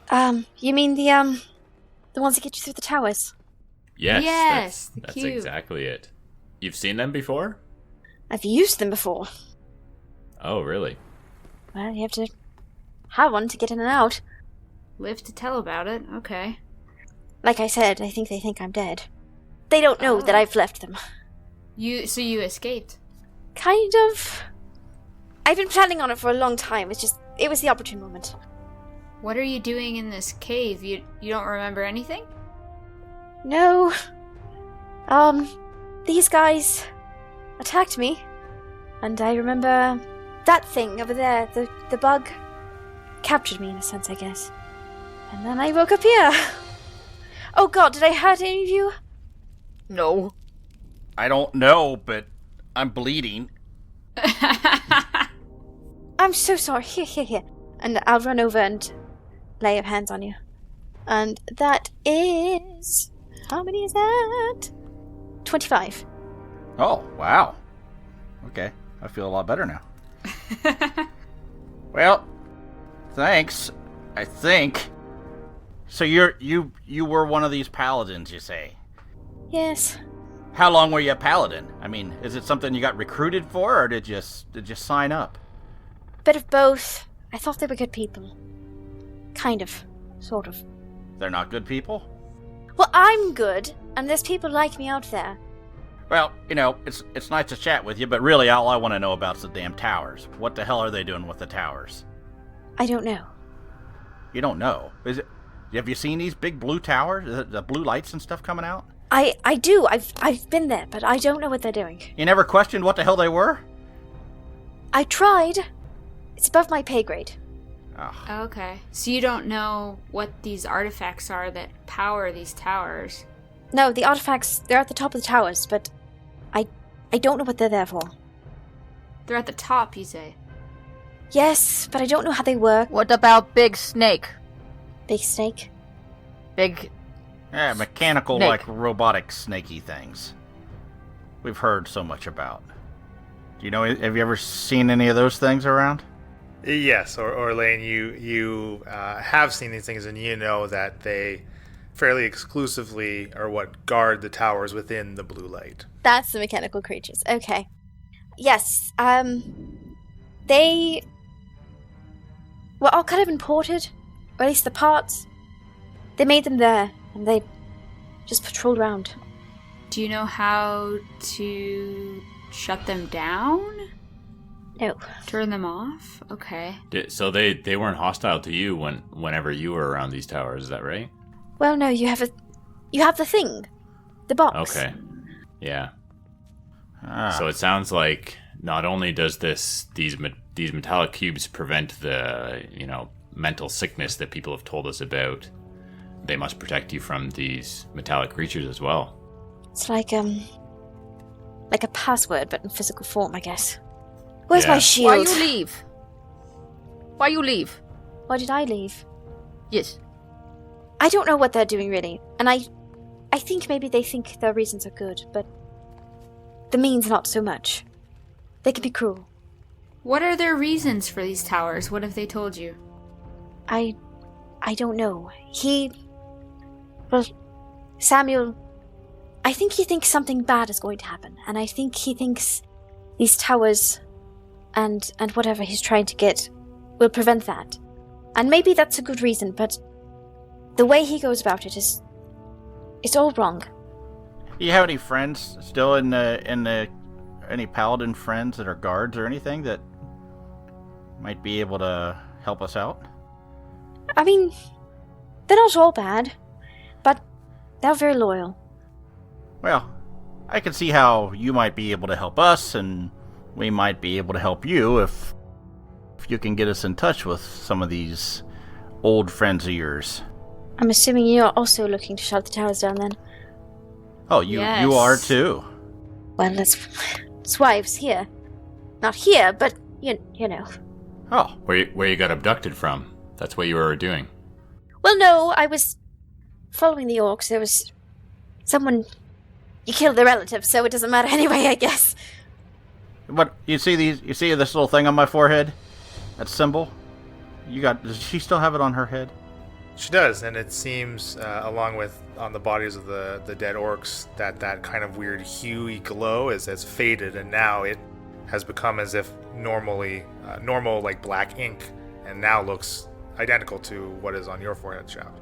C: slide.
G: You mean the ones that get you through the towers?
F: Yes,
C: Yes, the
F: that's
C: cube.
F: exactly it. You've seen them before?
G: I've used them before.
F: Oh, really?
G: Well, you have to have one to get in and out.
C: Live to tell about it. Okay.
G: Like I said, I think they think I'm dead. They don't know that I've left them.
C: So you escaped.
G: Kind of. I've been planning on it for a long time. It was the opportune moment.
C: What are you doing in this cave? You don't remember anything?
G: No. These guys attacked me. And I remember that thing over there, the bug, captured me in a sense, I guess. And then I woke up here. Oh god, did I hurt any of you?
B: No. I don't know, but I'm bleeding.
G: I'm so sorry. Here. And I'll run over and lay a hands on you. And that is... How many is that? 25.
B: Oh, wow. Okay, I feel a lot better now. Well, thanks. I think. So you were one of these paladins, you say?
G: Yes.
B: How long were you a paladin? I mean, is it something you got recruited for, or did you sign up?
G: Bit of both. I thought they were good people. Kind of. Sort of.
B: They're not good people?
G: Well, I'm good, and there's people like me out there.
B: Well, it's nice to chat with you, but really all I want to know about is the damn towers. What the hell are they doing with the towers?
G: I don't know.
B: You don't know? Have you seen these big blue towers? The blue lights and stuff coming out?
G: I do. I've been there, but I don't know what they're doing.
B: You never questioned what the hell they were?
G: I tried. It's above my pay grade.
B: Oh.
C: Okay. So you don't know what these artifacts are that power these towers?
G: No, the artifacts, they're at the top of the towers, but I don't know what they're there for.
C: They're at the top, you say?
G: Yes, but I don't know how they work.
A: What about Big Snake?
G: Big snake?
A: Big...
B: Yeah, mechanical,
A: Snake.
B: like robotic snaky things. We've heard so much about. Do you know, have you ever seen any of those things around?
D: Yes, or Lane, you have seen these things, and you know that they fairly exclusively are what guard the towers within the blue light.
G: That's the mechanical creatures. Okay. Yes, they were all kind of imported, or at least the parts. They made them there, and they just patrolled around.
C: Do you know how to shut them down?
G: No.
C: Turn them off? Okay.
F: So they weren't hostile to you whenever you were around these towers, is that right?
G: Well, no, you have the thing. The box.
F: Okay. Yeah.
B: Ah.
F: So it sounds like not only does these metallic cubes prevent the, mental sickness that people have told us about, they must protect you from these metallic creatures as well.
G: It's like a password, but in physical form, I guess. Where's
F: Yeah.
G: my shield?
A: Why you leave?
G: Why did I leave?
A: Yes.
G: I don't know what they're doing, really. And I think maybe they think their reasons are good, but the means not so much. They can be cruel.
C: What are their reasons for these towers? What have they told you?
G: I don't know. Samuel, I think he thinks something bad is going to happen, and I think he thinks these towers and whatever he's trying to get will prevent that. And maybe that's a good reason, but the way he goes about it it's all wrong.
B: Do you have any friends still in any paladin friends that are guards or anything that might be able to help us out?
G: I mean, they're not all bad, but they're very loyal.
B: Well, I can see how you might be able to help us, and we might be able to help you if you can get us in touch with some of these old friends of yours.
G: I'm assuming you're also looking to shut the towers down then.
B: Oh, you
C: Yes.
B: are too?
G: Well, that's why I was here. Not here, but you know.
B: Oh,
F: Where you got abducted from. That's what you were doing.
G: Well, no, I was following the orcs. There was someone... You killed their relative, so it doesn't matter anyway, I guess.
B: what, you see this little thing on my forehead? That symbol? Does she still have it on her head?
D: She does, and it seems, along with on the bodies of the dead orcs, that kind of weird huey glow has faded, and now it has become as if normal like black ink, and now looks identical to what is on your forehead shaft.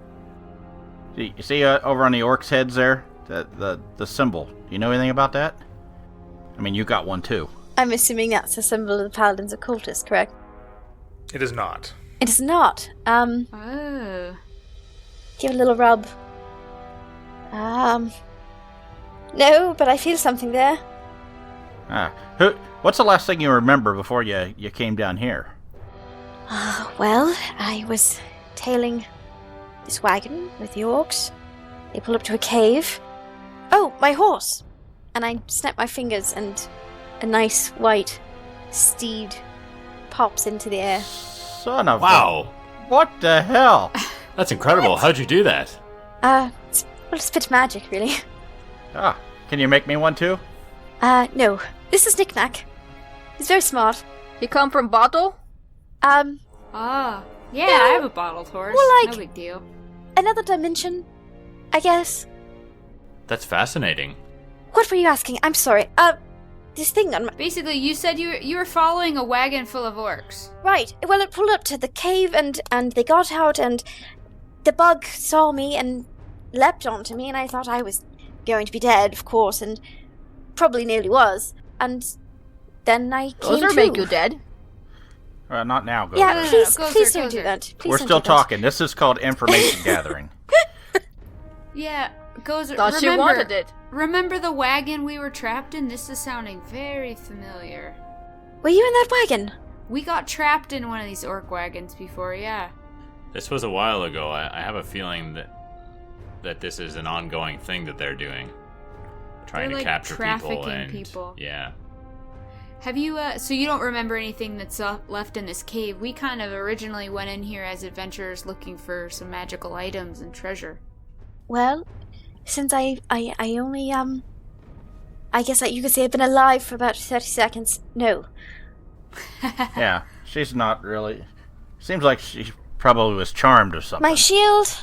B: You see over on the orcs' heads there? The symbol. Do you know anything about that? I mean, you got one too.
G: I'm assuming that's a symbol of the Paladins occultist, correct?
D: It is not.
G: It is not.
C: Oh.
G: Give it a little rub. No, but I feel something there.
B: What's the last thing you remember before you came down here?
G: Well, I was tailing this wagon with the orcs. They pull up to a cave. Oh, my horse! And I snap my fingers and a nice white steed pops into the air.
B: Son of
F: Wow.
B: What the hell?
F: That's incredible. How'd you do that?
G: It's a bit of magic, really.
B: Can you make me one too?
G: No. This is Knick-Knack. He's very smart.
E: You come from Bottle?
C: Ah. Yeah,
G: No.
C: I have a bottled horse.
G: More like-
C: No big deal.
G: Another dimension, I guess.
F: That's fascinating.
G: What were you asking? I'm sorry. This thing on my...
C: Basically, you said you were following a wagon full of orcs.
G: Right. Well, it pulled up to the cave and they got out and the bug saw me and leapt onto me and I thought I was going to be dead, of course, and probably nearly was. And then I came
E: Those are
G: to.
E: make you dead.
B: Not now, Gozer.
G: Yeah,
C: No, no,
G: please
C: Gozer,
G: don't do
C: Gozer.
G: that. Please
B: We're
G: don't
B: still
G: do that.
B: talking. This is called information gathering.
C: Yeah, goes.
E: Thought you wanted it.
C: Remember the wagon we were trapped in? This is sounding very familiar.
G: Were you in that wagon?
C: We got trapped in one of these orc wagons before, yeah.
F: This was a while ago. I have a feeling that this is an ongoing thing that they're doing. Trying
C: They're,
F: to
C: like,
F: capture
C: trafficking
F: people and
C: people.
F: yeah.
C: Have you, so you don't remember anything that's left in this cave? We kind of originally went in here as adventurers looking for some magical items and treasure.
G: Well, since I only, I guess you could say I've been alive for about 30 seconds. No.
B: Yeah, she's not really. Seems like she probably was charmed or something.
G: My shield,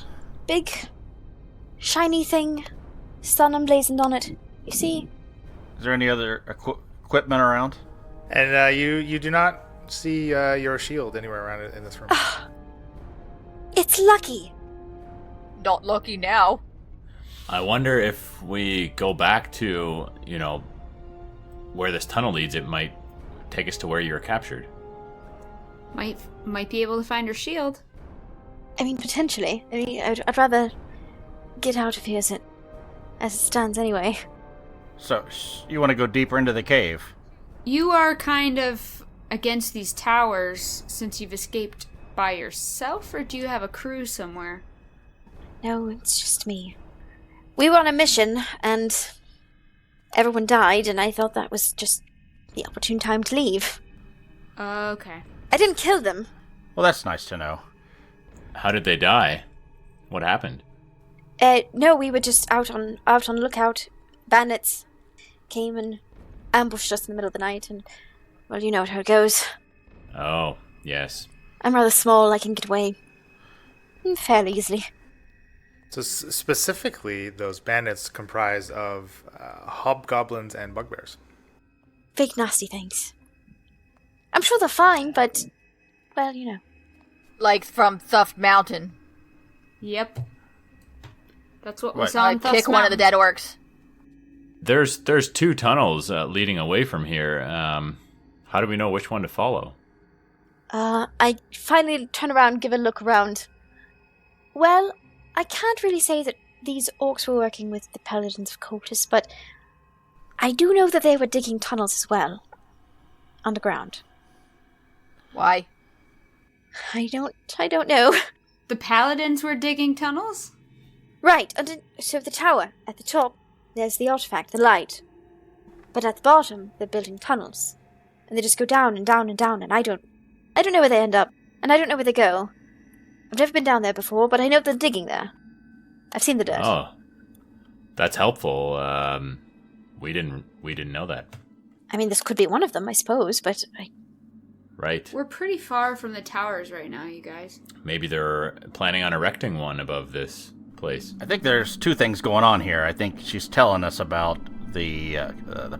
G: big, shiny thing, sun emblazoned on it. You see?
B: Is there any other equipment around?
D: And you do not see your shield anywhere around it in this room.
G: It's lucky.
E: Not lucky now.
F: I wonder if we go back to, where this tunnel leads, it might take us to where you were captured.
C: Might be able to find her shield.
G: I mean, potentially. I mean, I'd rather get out of here as it stands anyway.
B: So, you want to go deeper into the cave?
C: You are kind of against these towers since you've escaped by yourself, or do you have a crew somewhere?
G: No, it's just me. We were on a mission, and everyone died, and I thought that was just the opportune time to leave.
C: Okay.
G: I didn't kill them.
B: Well, that's nice to know.
F: How did they die? What happened?
G: No, we were just out on lookout. Bandits came and ambushed us in the middle of the night, and, well, you know how it goes.
F: Oh, yes.
G: I'm rather small, I can get away fairly easily.
D: So specifically, those bandits comprise of hobgoblins and bugbears.
G: Big nasty things. I'm sure they're fine, but, well,
E: Like from Thuft Mountain.
C: Yep. That's what we
B: What?
C: saw in
E: I'd
C: Thuft's
E: kick one of the dead orcs.
F: There's two tunnels leading away from here. How do we know which one to follow?
G: I finally turn around and give a look around. Well, I can't really say that these orcs were working with the Paladins of Kotus, but I do know that they were digging tunnels as well. Underground.
E: Why?
G: I don't know.
C: The paladins were digging tunnels?
G: Right, so the tower, at the top, there's the artifact, the light. But at the bottom, they're building tunnels. And they just go down and down and down, and I don't know where they end up, and I don't know where they go. I've never been down there before, but I know they're digging there. I've seen the dirt.
F: Oh, that's helpful. We didn't know that.
G: I mean, this could be one of them, I suppose, but
F: Right.
C: We're pretty far from the towers right now, you guys.
F: Maybe they're planning on erecting one above this place.
B: I think there's two things going on here. I think she's telling us about the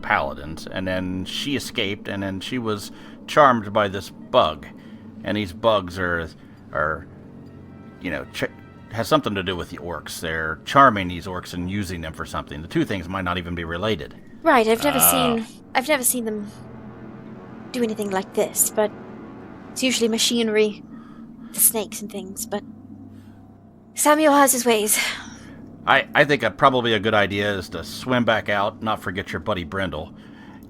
B: paladins, and then she escaped, and then she was charmed by this bug, and these bugs are has something to do with the orcs. They're charming these orcs and using them for something. The two things might not even be related.
G: right, I've never seen them do anything like this, but it's usually machinery the snakes and things, but Samuel has his ways.
B: I think probably a good idea is to swim back out, not forget your buddy Brindle,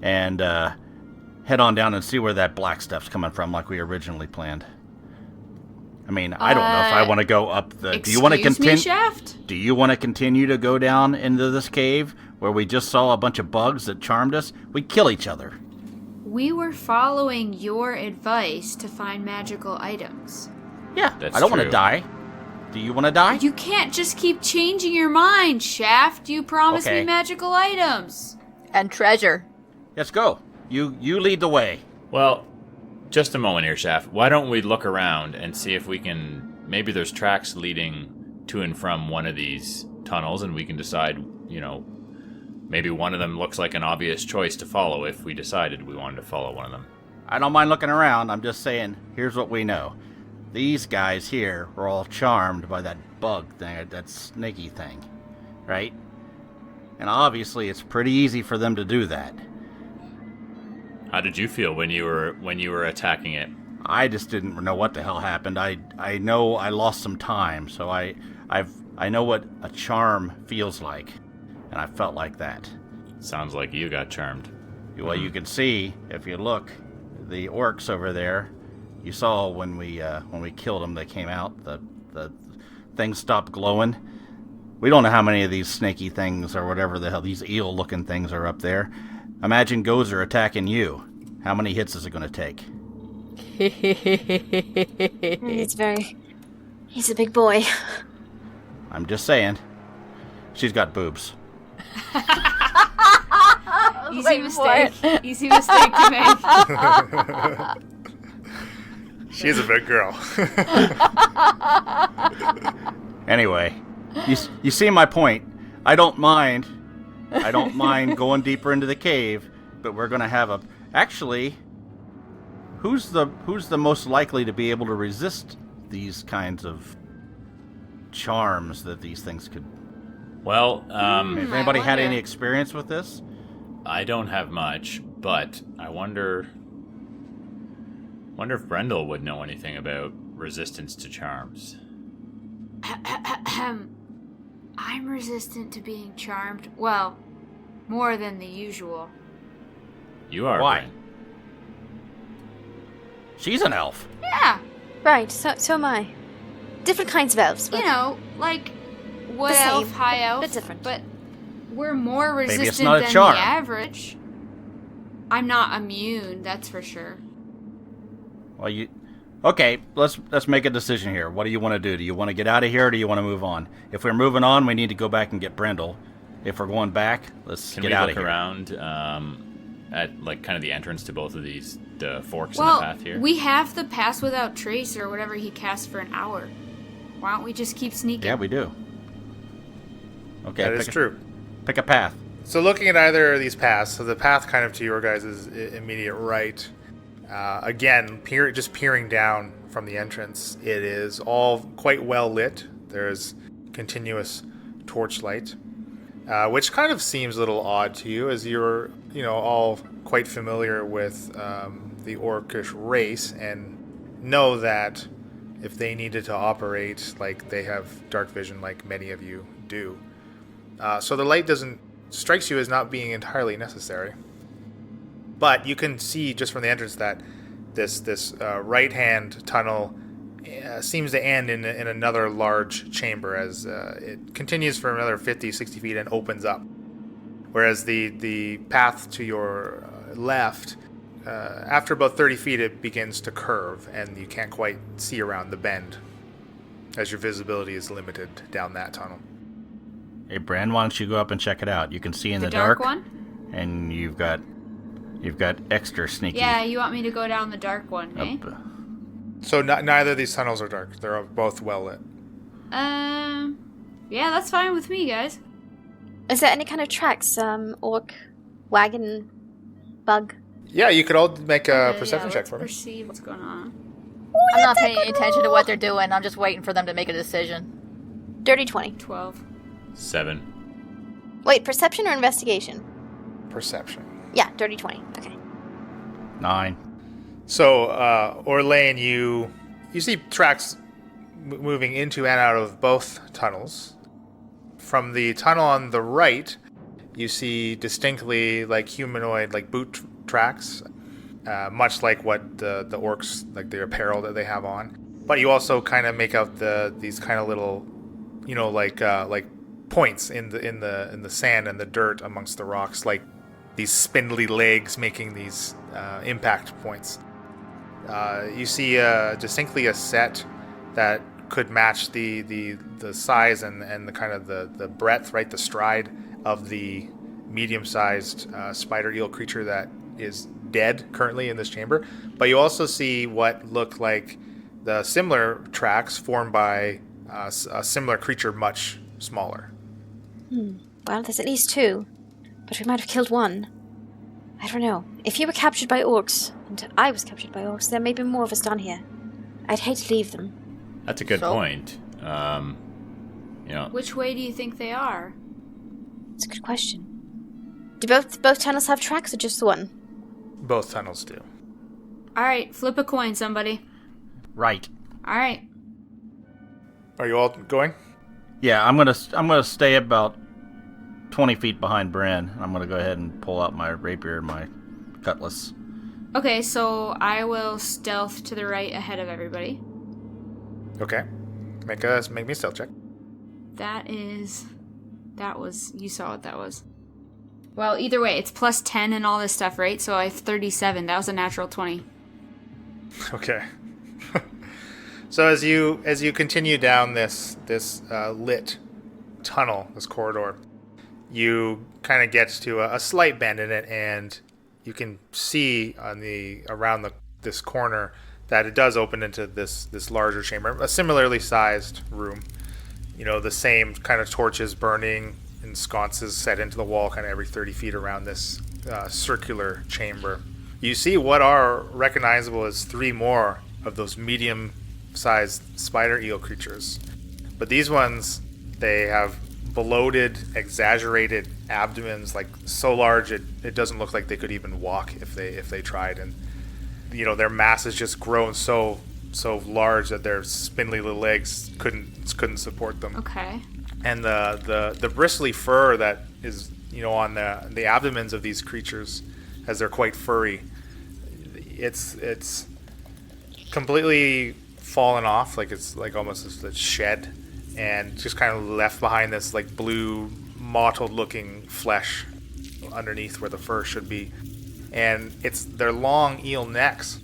B: and head on down and see where that black stuff's coming from like we originally planned. I mean, I don't know if I want to go up the... Do you want to continue?
C: Shaft?
B: Do you want to continue to go down into this cave where we just saw a bunch of bugs that charmed us? We'd kill each other.
C: We were following your advice to find magical items.
B: Yeah,
F: That's
B: I don't want
F: true.
B: to die. Do you want to die?
C: You can't just keep changing your mind, Shaft. You promised
B: Okay.
C: me magical items.
E: And treasure.
B: Let's go. You lead the way.
F: Well, just a moment here, Shaft. Why don't we look around and see if we can... Maybe there's tracks leading to and from one of these tunnels, and we can decide, maybe one of them looks like an obvious choice to follow if we decided we wanted to follow one of them.
B: I don't mind looking around. I'm just saying, here's what we know. These guys here were all charmed by that bug thing, that snaky thing, right? And obviously it's pretty easy for them to do that.
F: How did you feel when you were attacking it?
B: I just didn't know what the hell happened. I know I lost some time, so I know what a charm feels like, and I felt like that.
F: Sounds like you got charmed.
B: Well, you can see if you look, the orcs over there. You saw when we killed them, they came out. The things stopped glowing. We don't know how many of these snaky things or whatever the hell these eel-looking things are up there. Imagine Gozer attacking you. How many hits is it going to take?
G: He's a big boy.
B: I'm just saying. She's got boobs.
C: Easy mistake. Easy mistake to make.
D: She's a big girl.
B: Anyway, you see my point. I don't mind going deeper into the cave, but we're going to have a... Actually, who's the most likely to be able to resist these kinds of charms that these things could...
F: Well,
B: Has anybody had any experience with this?
F: I don't have much, but I wonder if Brendel would know anything about resistance to charms.
C: I'm resistant to being charmed. Well, more than the usual.
F: You are.
B: Why?
F: Bren.
B: She's an elf.
C: Yeah.
G: Right, so am I. Different kinds of elves, but
C: Like wood
G: The same,
C: elf, high elf.
G: but different.
C: But we're more
B: Maybe it's
C: resistant
B: not a
C: than
B: charm.
C: the average. I'm not immune, that's for sure.
B: Well, okay, let's make a decision here. What do you want to do? Do you want to get out of here, or do you want to move on? If we're moving on, we need to go back and get Brendel. If we're going back, let's get out of
F: Can we
B: here.
F: look around at like kind of the entrance to both of these the forks
C: Well,
F: in the path here?
C: we have the pass without trace or whatever he cast for an hour. Why don't we just keep sneaking?
B: Yeah, we do. Okay,
D: That is true.
B: Pick a path.
D: So looking at either of these paths, so the path kind of to your guys' immediate right, again, just peering down from the entrance, it is all quite well lit. There's continuous torchlight, which kind of seems a little odd to you as you're, all quite familiar with the orcish race and know that if they needed to operate, like they have dark vision like many of you do. So the light strikes you as not being entirely necessary. But you can see just from the entrance that this right-hand tunnel seems to end in another large chamber as it continues for another 50, 60 feet and opens up. Whereas the path to your left, after about 30 feet, it begins to curve and you can't quite see around the bend as your visibility is limited down that tunnel.
B: Hey, Bran, why don't you go up and check it out? You can see in the
C: dark one?
B: and you've got extra sneaky.
C: Yeah, you want me to go down the dark one, eh?
B: up,
D: So neither of these tunnels are dark. They're both well lit.
C: Yeah, that's fine with me, guys.
G: is there any kind of tracks? Orc, wagon, bug?
D: Yeah, you could all make a
C: Okay,
D: perception check
C: let's
D: for me.
C: perceive what's going on.
E: I'm not paying any attention to what they're doing. I'm just waiting for them to make a decision.
G: Dirty 20.
C: 12.
F: 7.
G: Wait, perception or investigation?
D: Perception.
G: Yeah, dirty 20. Okay.
B: 9.
D: So, Orlane, you You see tracks moving into and out of both tunnels. From the tunnel on the right, you see distinctly like humanoid, like boot tracks, much like what the orcs, like their apparel that they have on. But you also kind of make out these kind of little, like points in the sand and the dirt amongst the rocks, like these spindly legs making these impact points. You see distinctly a set that could match the size and the kind of the breadth, right, the stride of the medium-sized spider eel creature that is dead currently in this chamber. But you also see what look like the similar tracks formed by a similar creature much smaller.
G: Well, there's at least 2, but we might have killed one. I don't know. If you were captured by orcs, and I was captured by orcs, there may be more of us down here. I'd hate to leave them.
F: That's a good point.
C: Which way do you think they are?
G: It's a good question. Do both tunnels have tracks or just the one?
D: Both tunnels do.
C: All right, flip a coin, somebody.
B: Right.
C: All right.
D: Are you all going?
B: Yeah, I'm gonna stay about 20 feet behind Bryn. I'm gonna go ahead and pull out my rapier and my cutlass.
C: Okay, so I will stealth to the right ahead of everybody.
D: Okay. Make me a stealth check.
C: You saw what that was. Well, either way, it's plus 10 and all this stuff, right? So I have 37. That was a natural 20.
D: Okay. So as you continue down this lit tunnel, this corridor, you kind of get to a slight bend in it, and you can see around this corner that it does open into this larger chamber, a similarly sized room. The same kind of torches burning and sconces set into the wall kind of every 30 feet around this circular chamber. You see what are recognizable as 3 more of those medium-sized spider eel creatures. But these ones, they have bloated, exaggerated abdomens, like so large it doesn't look like they could even walk if they tried. And their mass has just grown so large that their spindly little legs couldn't support them.
C: Okay.
D: And the bristly fur that is on the abdomens of these creatures, as they're quite furry, it's completely fallen off, like it's like almost a shed, and just kind of left behind this like blue mottled looking flesh underneath where the fur should be. And their long eel necks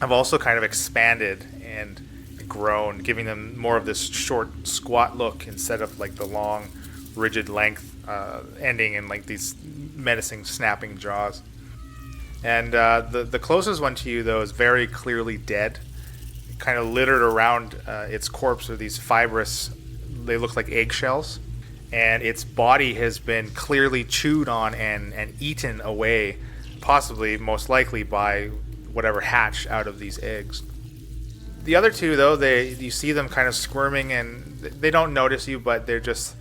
D: have also kind of expanded and grown, giving them more of this short, squat look instead of like the long, rigid length ending in like these menacing, snapping jaws. And the closest one to you, though, is very clearly dead. Kind of littered around its corpse are these fibrous, they look like eggshells. And its body has been clearly chewed on and eaten away, possibly, most likely, by whatever hatched out of these eggs. The other 2, though, you see them kind of squirming, and they don't notice you, but they're just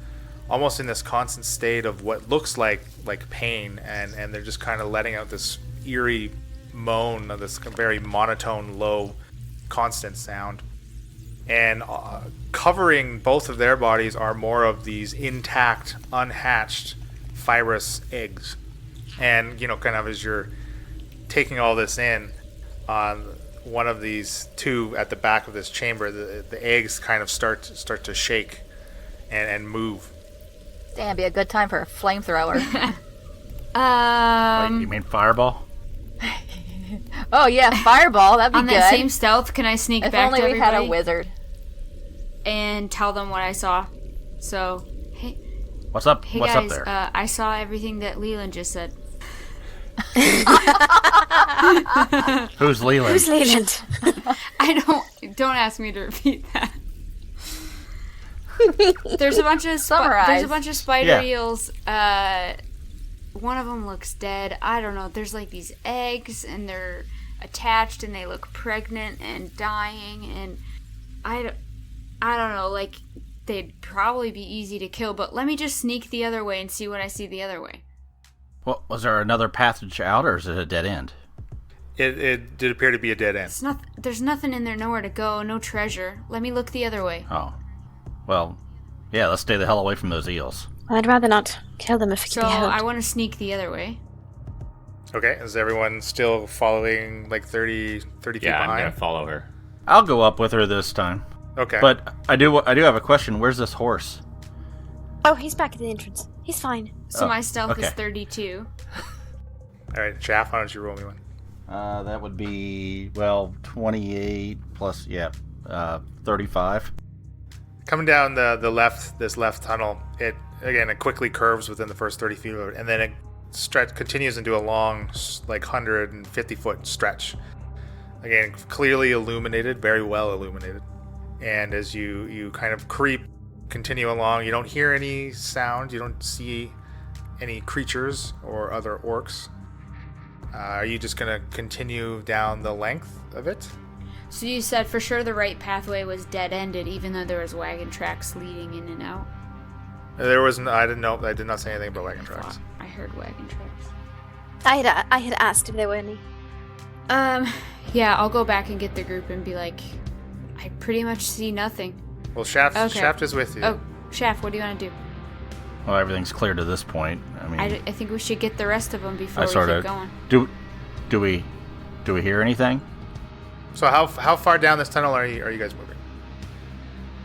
D: almost in this constant state of what looks like pain, and they're just kind of letting out this eerie moan of this very monotone, low, constant sound. And covering both of their bodies are more of these intact, unhatched, fibrous eggs. And, kind of as you're taking all this in, on one of these 2 at the back of this chamber, the eggs kind of start to shake and move.
E: Damn, be a good time for a flamethrower.
B: Wait, you mean fireball?
E: Oh yeah, fireball. That'd be
C: on
E: good.
C: that same stealth, can I sneak
E: if
C: back
E: only
C: to
E: we had a
C: everybody
E: wizard.
C: and tell them what I saw? So, hey
B: What's up?
C: guys,
B: What's up there?
C: I saw everything that Leland just said.
B: Who's Leland?
G: Who's Leland?
C: Don't ask me to repeat that. There's a bunch of spider eels. One of them looks dead. I don't know. There's like these eggs, and they're attached, and they look pregnant and dying. And I don't know. Like, they'd probably be easy to kill. But let me just sneak the other way and see what I see the other way.
B: Well, was there another passage out, or is it a dead end?
D: It did appear to be a dead end.
C: There's nothing in there, nowhere to go, no treasure. Let me look the other way.
B: Oh. Well, yeah, let's stay the hell away from those eels.
G: Well, I'd rather not kill them if it
C: So
G: can be helped.
C: I want to sneak the other way.
D: Okay, is everyone still following like 30 feet
F: Yeah, I'm
D: behind?
F: gonna follow her.
B: I'll go up with her this time.
D: Okay.
B: But I do have a question. Where's this horse?
G: Oh, he's back at the entrance. He's fine.
C: So
B: Oh,
C: my stealth is
B: okay.
C: 32.
D: All right, Shaft, why don't you roll me one?
B: That would be, 28 plus, 35.
D: Coming down the left tunnel, it quickly curves within the first 30 feet of it, and then it continues into a long, like 150-foot stretch. Again, clearly illuminated, very well illuminated. And as you kind of continue along, you don't hear any sound, you don't see any creatures or other orcs. Are you just going to continue down the length of it?
C: So you said for sure the right pathway was dead-ended, even though there was wagon tracks leading in and out?
D: There was I did not say anything about wagon tracks.
C: I heard wagon tracks.
G: I had asked if there were any.
C: Yeah, I'll go back and get the group and be like, I pretty much see nothing.
D: Well, Shaft
C: Okay.
D: is with you.
C: Oh, Shaft, what do you want to do?
B: Well, everything's clear to this point. I mean,
C: I think we should get the rest of them before
B: I
C: we
B: sort
C: keep
B: of
C: going.
B: do we hear anything?
D: So how far down this tunnel are you guys moving?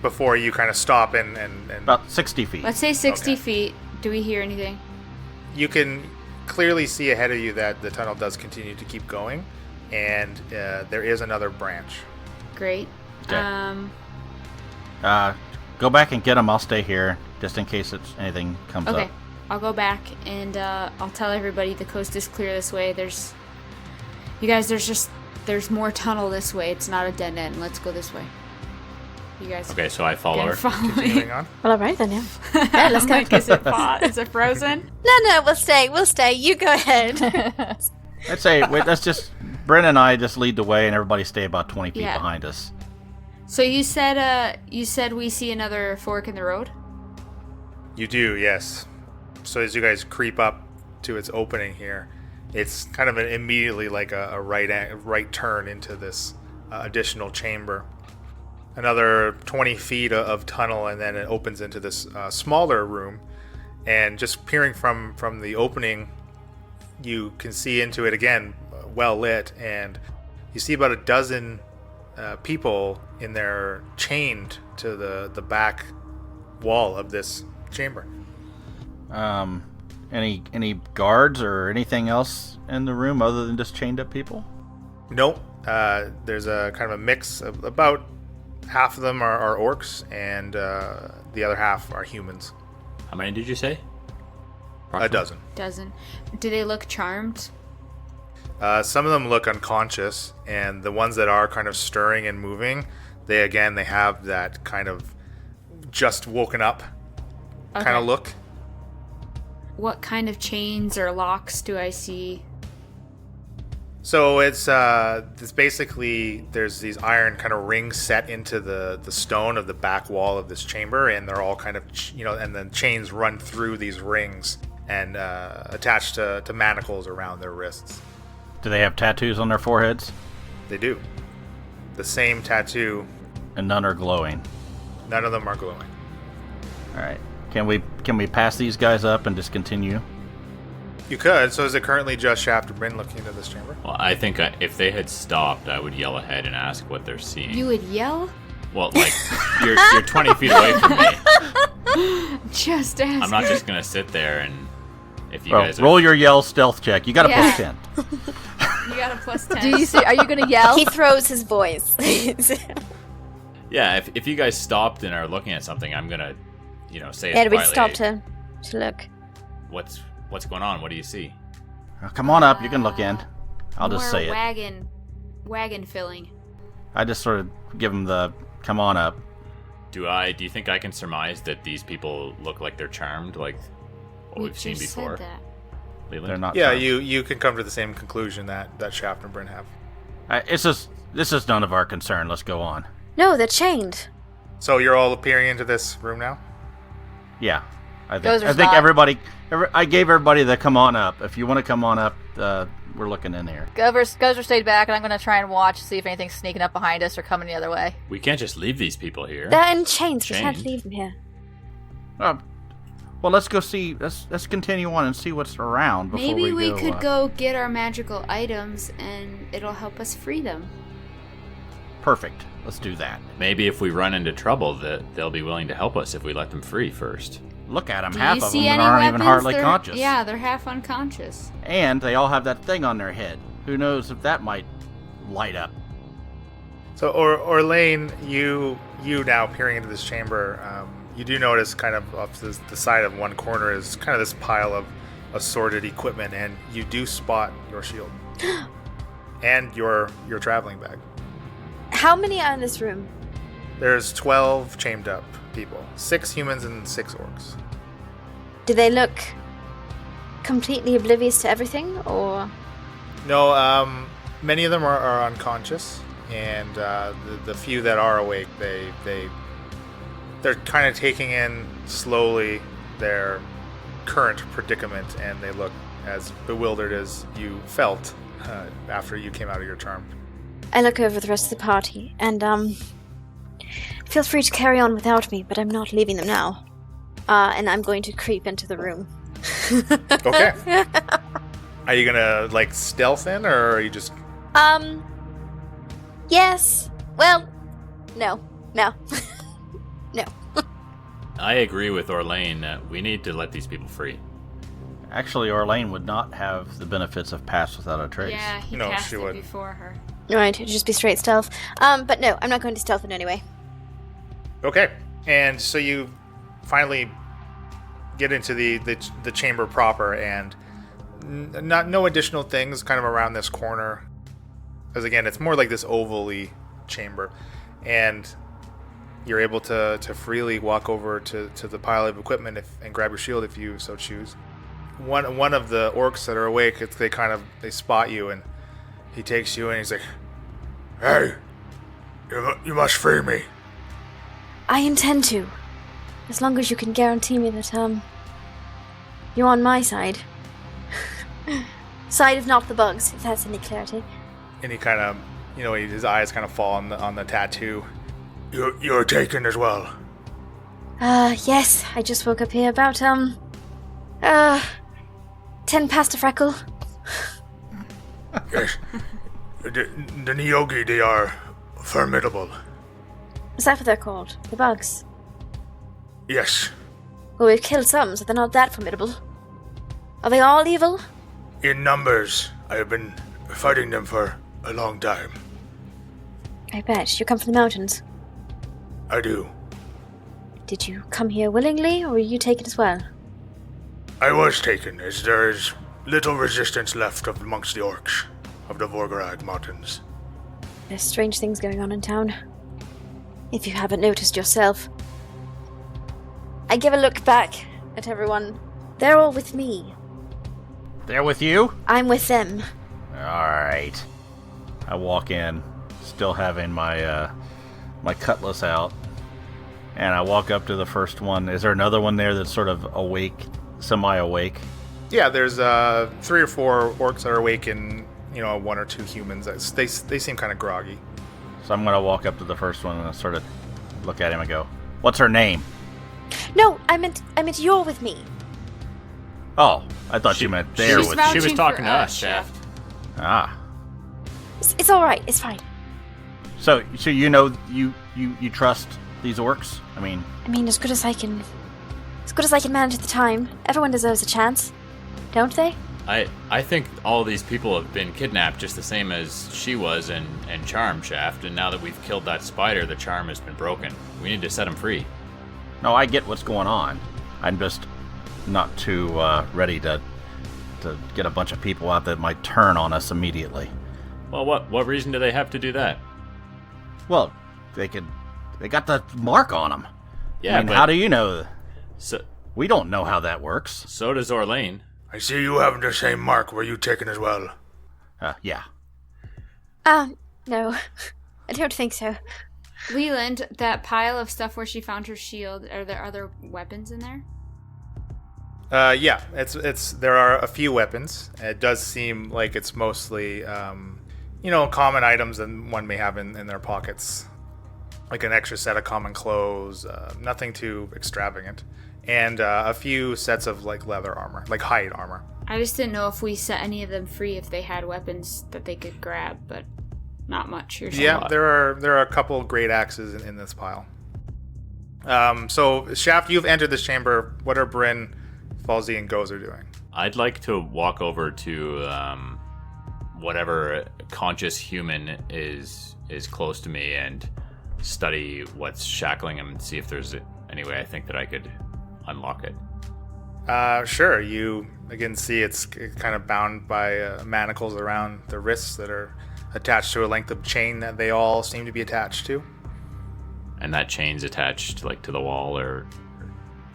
D: Before you kind of stop and
B: About 60 feet.
C: Let's say 60
D: Okay.
C: feet. Do we hear anything?
D: you can clearly see ahead of you that the tunnel does continue to keep going, and there is another branch.
C: Great.
B: Okay. Go back and get them. I'll stay here just in case anything comes
C: Okay.
B: up.
C: I'll go back and I'll tell everybody the coast is clear this way. There's more tunnel this way. It's not a dead end. Let's go this way. You guys
F: Okay, so I follow
C: can
F: her.
C: follow me.
D: Continuing on.
G: Well, all right then, yeah. Yeah, let's go.
C: Like, is it frozen?
G: No, we'll stay. You go ahead.
B: I'd say let's just Bryn and I just lead the way, and everybody stay about 20 feet
C: Yeah.
B: behind us.
C: So you said we see another fork in the road?
D: You do, yes. So as you guys creep up to its opening here, it's kind of immediately like a right turn into this additional chamber. Another 20 feet of tunnel, and then it opens into this smaller room. And just peering from the opening, you can see into it again, well lit, and you see about a dozen people in there chained to the back wall of this chamber.
B: Any guards or anything else in the room other than just chained up people?
D: Nope. There's a kind of a mix of about half of them are orcs, and the other half are humans.
F: How many did you say?
D: A dozen.
C: Doesn't. Do they look charmed?
D: Some of them look unconscious, and the ones that are kind of stirring and moving, they have that kind of just woken up kind
C: Okay.
D: of look.
C: What kind of chains or locks do I see?
D: So it's basically there's these iron kind of rings set into the stone of the back wall of this chamber, and they're all kind of and then chains run through these rings and attached to manacles around their wrists.
B: Do they have tattoos on their foreheads?
D: They do. The same tattoo.
B: And none are glowing.
D: None of them are glowing.
B: All right. Can we pass these guys up and just continue?
D: You could. So is it currently just Shaft and Bryn looking into this chamber?
F: Well, I think if they had stopped, I would yell ahead and ask what they're seeing.
C: You would yell?
F: Well, like, you're 20 feet away from me.
C: Just ask.
F: I'm not just gonna sit there and if you
B: Well,
F: guys
B: roll your yell stealth check. You got a
C: Yeah.
B: plus 10.
C: You got a plus 10.
E: Do you see? Are you gonna yell?
G: He throws his voice.
F: Yeah, if you guys stopped and are looking at something, I'm gonna, say it
G: Yeah, we
F: quietly.
G: stopped to look.
F: What's going on? What do you see?
B: Oh, come on up. You can look in. I'll just
C: More
B: say it.
C: wagon filling.
B: I just sort of give them the come on up.
F: Do you think I can surmise that these people look like they're charmed, like what we've seen
C: just
F: before?
C: Said that.
F: Leland?
B: They're not.
D: Yeah,
B: charmed.
D: you can come to the same conclusion that Shaft and Bryn have.
B: This is none of our concern. Let's go on.
G: No, they're chained.
D: So you're all appearing into this room now?
B: Yeah. I
E: Gozer's
B: think
E: not.
B: everybody. I gave everybody the come on up. If you want to come on up, we're looking in here.
E: Gozer stayed back, and I'm going to try and watch, see if anything's sneaking up behind us or coming the other way.
F: We can't just leave these people here.
G: They're in chains. We
F: Chained?
G: can't leave them here.
B: Well, let's go see. Let's continue on and see what's around before
C: Maybe we
B: go,
C: could go get our magical items and it'll help us free them.
B: Perfect. Let's do that.
F: Maybe if we run into trouble, they'll be willing to help us if we let them free first.
B: Look at them.
C: Do
B: Half
C: you
B: of
C: see
B: them
C: any
B: aren't
C: weapons?
B: even hardly
C: They're-
B: conscious.
C: Yeah, they're half unconscious.
B: And they all have that thing on their head. Who knows if that might light up?
D: So, Orlane, you now peering into this chamber, you do notice kind of off the side of one corner is kind of this pile of assorted equipment, and you do spot your shield and your traveling bag.
G: How many are in this room?
D: There's 12 chained up people, 6 humans and 6 orcs.
G: Do they look completely oblivious to everything, or?
D: No, many of them are unconscious, and the few that are awake, they're kind of taking in slowly their current predicament, and they look as bewildered as you felt after you came out of your charm.
G: I look over the rest of the party, and feel free to carry on without me, but I'm not leaving them now. And I'm going to creep into the room.
D: Okay. Are you gonna like stealth in, or are you just?
G: Yes. Well, no. No.
F: I agree with Orlane that we need to let these people free.
B: Actually, Orlane would not have the benefits of Pass Without a Trace.
C: Yeah, he
D: No,
C: cast
D: she
C: it
D: wouldn't.
C: before her.
G: Right, it'd just be straight stealth. But no, I'm not going to stealth in any way.
D: Okay. And so you finally get into the chamber proper, and no additional things kind of around this corner, because again, it's more like this ovally chamber, and you're able to freely walk over to the pile of equipment and grab your shield if you so choose. One of the orcs that are awake, they spot you, and he takes you and he's like, "Hey, you must free me."
G: I intend to. As long as you can guarantee me that, you're on my side. Side of not the bugs, if that's any clarity.
D: And he kind of, his eyes kind of fall on the tattoo. You're taken as well.
G: Yes, I just woke up here about, 10 past a freckle.
D: Yes. The Nyogi, they are formidable.
G: Is that what they're called? The bugs?
D: Yes.
G: Well, we've killed some, so they're not that formidable. Are they all evil?
D: In numbers, I have been fighting them for a long time.
G: I bet. You come from the mountains.
D: I do.
G: Did you come here willingly, or were you taken as well?
D: I was taken, as there is little resistance left amongst the orcs of the Vorgarag Mountains.
G: There's strange things going on in town. If you haven't noticed yourself. I give a look back at everyone. They're all with me.
B: They're with you?
G: I'm with them.
B: Alright. I walk in, still having my my cutlass out, and I walk up to the first one. Is there another one there that's sort of awake, semi-awake?
D: Yeah, there's 3 or 4 orcs that are awake, and 1 or 2 humans. They seem kind of groggy.
B: So I'm gonna walk up to the first one and sort of look at him and go, "What's her name?"
G: No, I meant you're with me.
B: Oh, I thought you meant there
C: She's
B: with
C: vouching
F: She was talking
C: for
F: to
C: us,
F: us, Shaft.
B: Ah.
G: It's all right. It's fine.
B: So you trust these orcs? I mean,
G: as good as I can manage at the time. Everyone deserves a chance, don't they?
F: I think all these people have been kidnapped just the same as she was and Charm, Shaft, and now that we've killed that spider, the charm has been broken. We need to set him free.
B: no, I get what's going on. I'm just not too ready to get a bunch of people out that might turn on us immediately.
F: Well, what reason do they have to do that?
B: Well, they got the mark on them.
F: Yeah,
B: I mean,
F: but
B: how do you know?
F: so
B: We don't know how that works.
F: so does Orlane.
D: I see you having the same mark. Were you taken as well?
B: Yeah.
G: No. I don't think so.
C: Leland, that pile of stuff where she found her shield, are there other weapons in there?
D: Yeah, it's there are a few weapons. It does seem like it's mostly common items that one may have in their pockets, like an extra set of common clothes, nothing too extravagant, and a few sets of like leather armor, like hide armor.
C: I just didn't know if we set any of them free if they had weapons that they could grab, but not much. You're saying.
D: Yeah, there are a couple great axes in this pile. So Shaft, you've entered this chamber. What are Bryn, Falsey, and Gozer doing?
F: I'd like to walk over to whatever conscious human is close to me and study what's shackling him and see if there's any way I think that I could unlock it.
D: Sure. You again see it's kind of bound by manacles around the wrists that are attached to a length of chain that they all seem to be attached to.
F: And that chain's attached like to the wall, or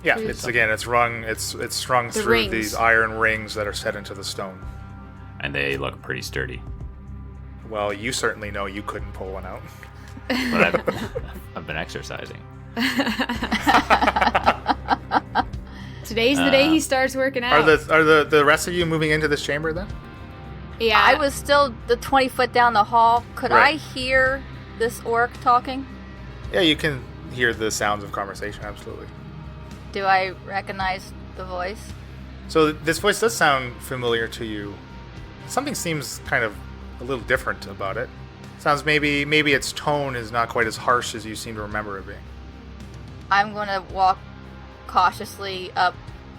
D: yeah, it's rung. It's strung through
C: rings.
D: These iron rings that are set into the stone.
F: and they look pretty sturdy.
D: Well, you certainly know you couldn't pull one out.
F: But I've been exercising.
C: Today's the day he starts working out.
D: Are the rest of you moving into this chamber then?
C: Yeah.
E: I was still the 20 foot down the hall. Could
D: Right.
E: I hear this orc talking?
D: Yeah, you can hear the sounds of conversation, absolutely.
E: Do I recognize the voice?
D: So this voice does sound familiar to you. Something seems kind of a little different about it. Sounds maybe its tone is not quite as harsh as you seem to remember it being.
E: I'm going to walk cautiously up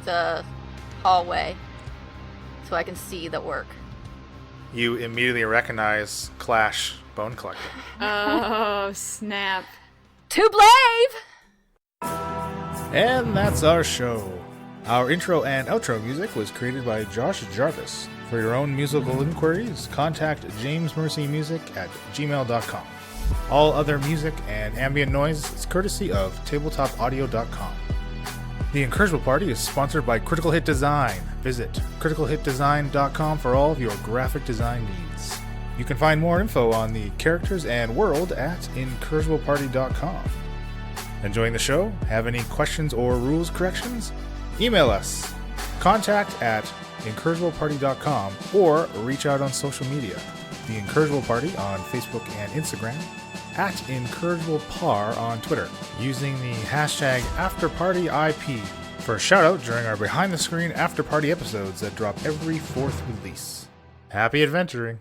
E: the hallway so I can see the orc.
D: You immediately recognize Klash, Bone Collector.
C: Oh, snap.
E: To Blave!
H: And that's our show. Our intro and outro music was created by Josh Jarvis. For your own musical inquiries, contact jamesmercymusic@gmail.com. All other music and ambient noise is courtesy of tabletopaudio.com. The Incorrigible Party is sponsored by Critical Hit Design. Visit criticalhitdesign.com for all of your graphic design needs. You can find more info on the characters and world at incorrigibleparty.com. Enjoying the show? Have any questions or rules corrections? Email us. contact@incorrigibleparty.com or reach out on social media. The Incorrigible Party on Facebook and Instagram, @IncorrigiblePar on Twitter, using the hashtag AfterPartyIP for a shout out during our behind the screen after party episodes that drop every 4th release. Happy adventuring!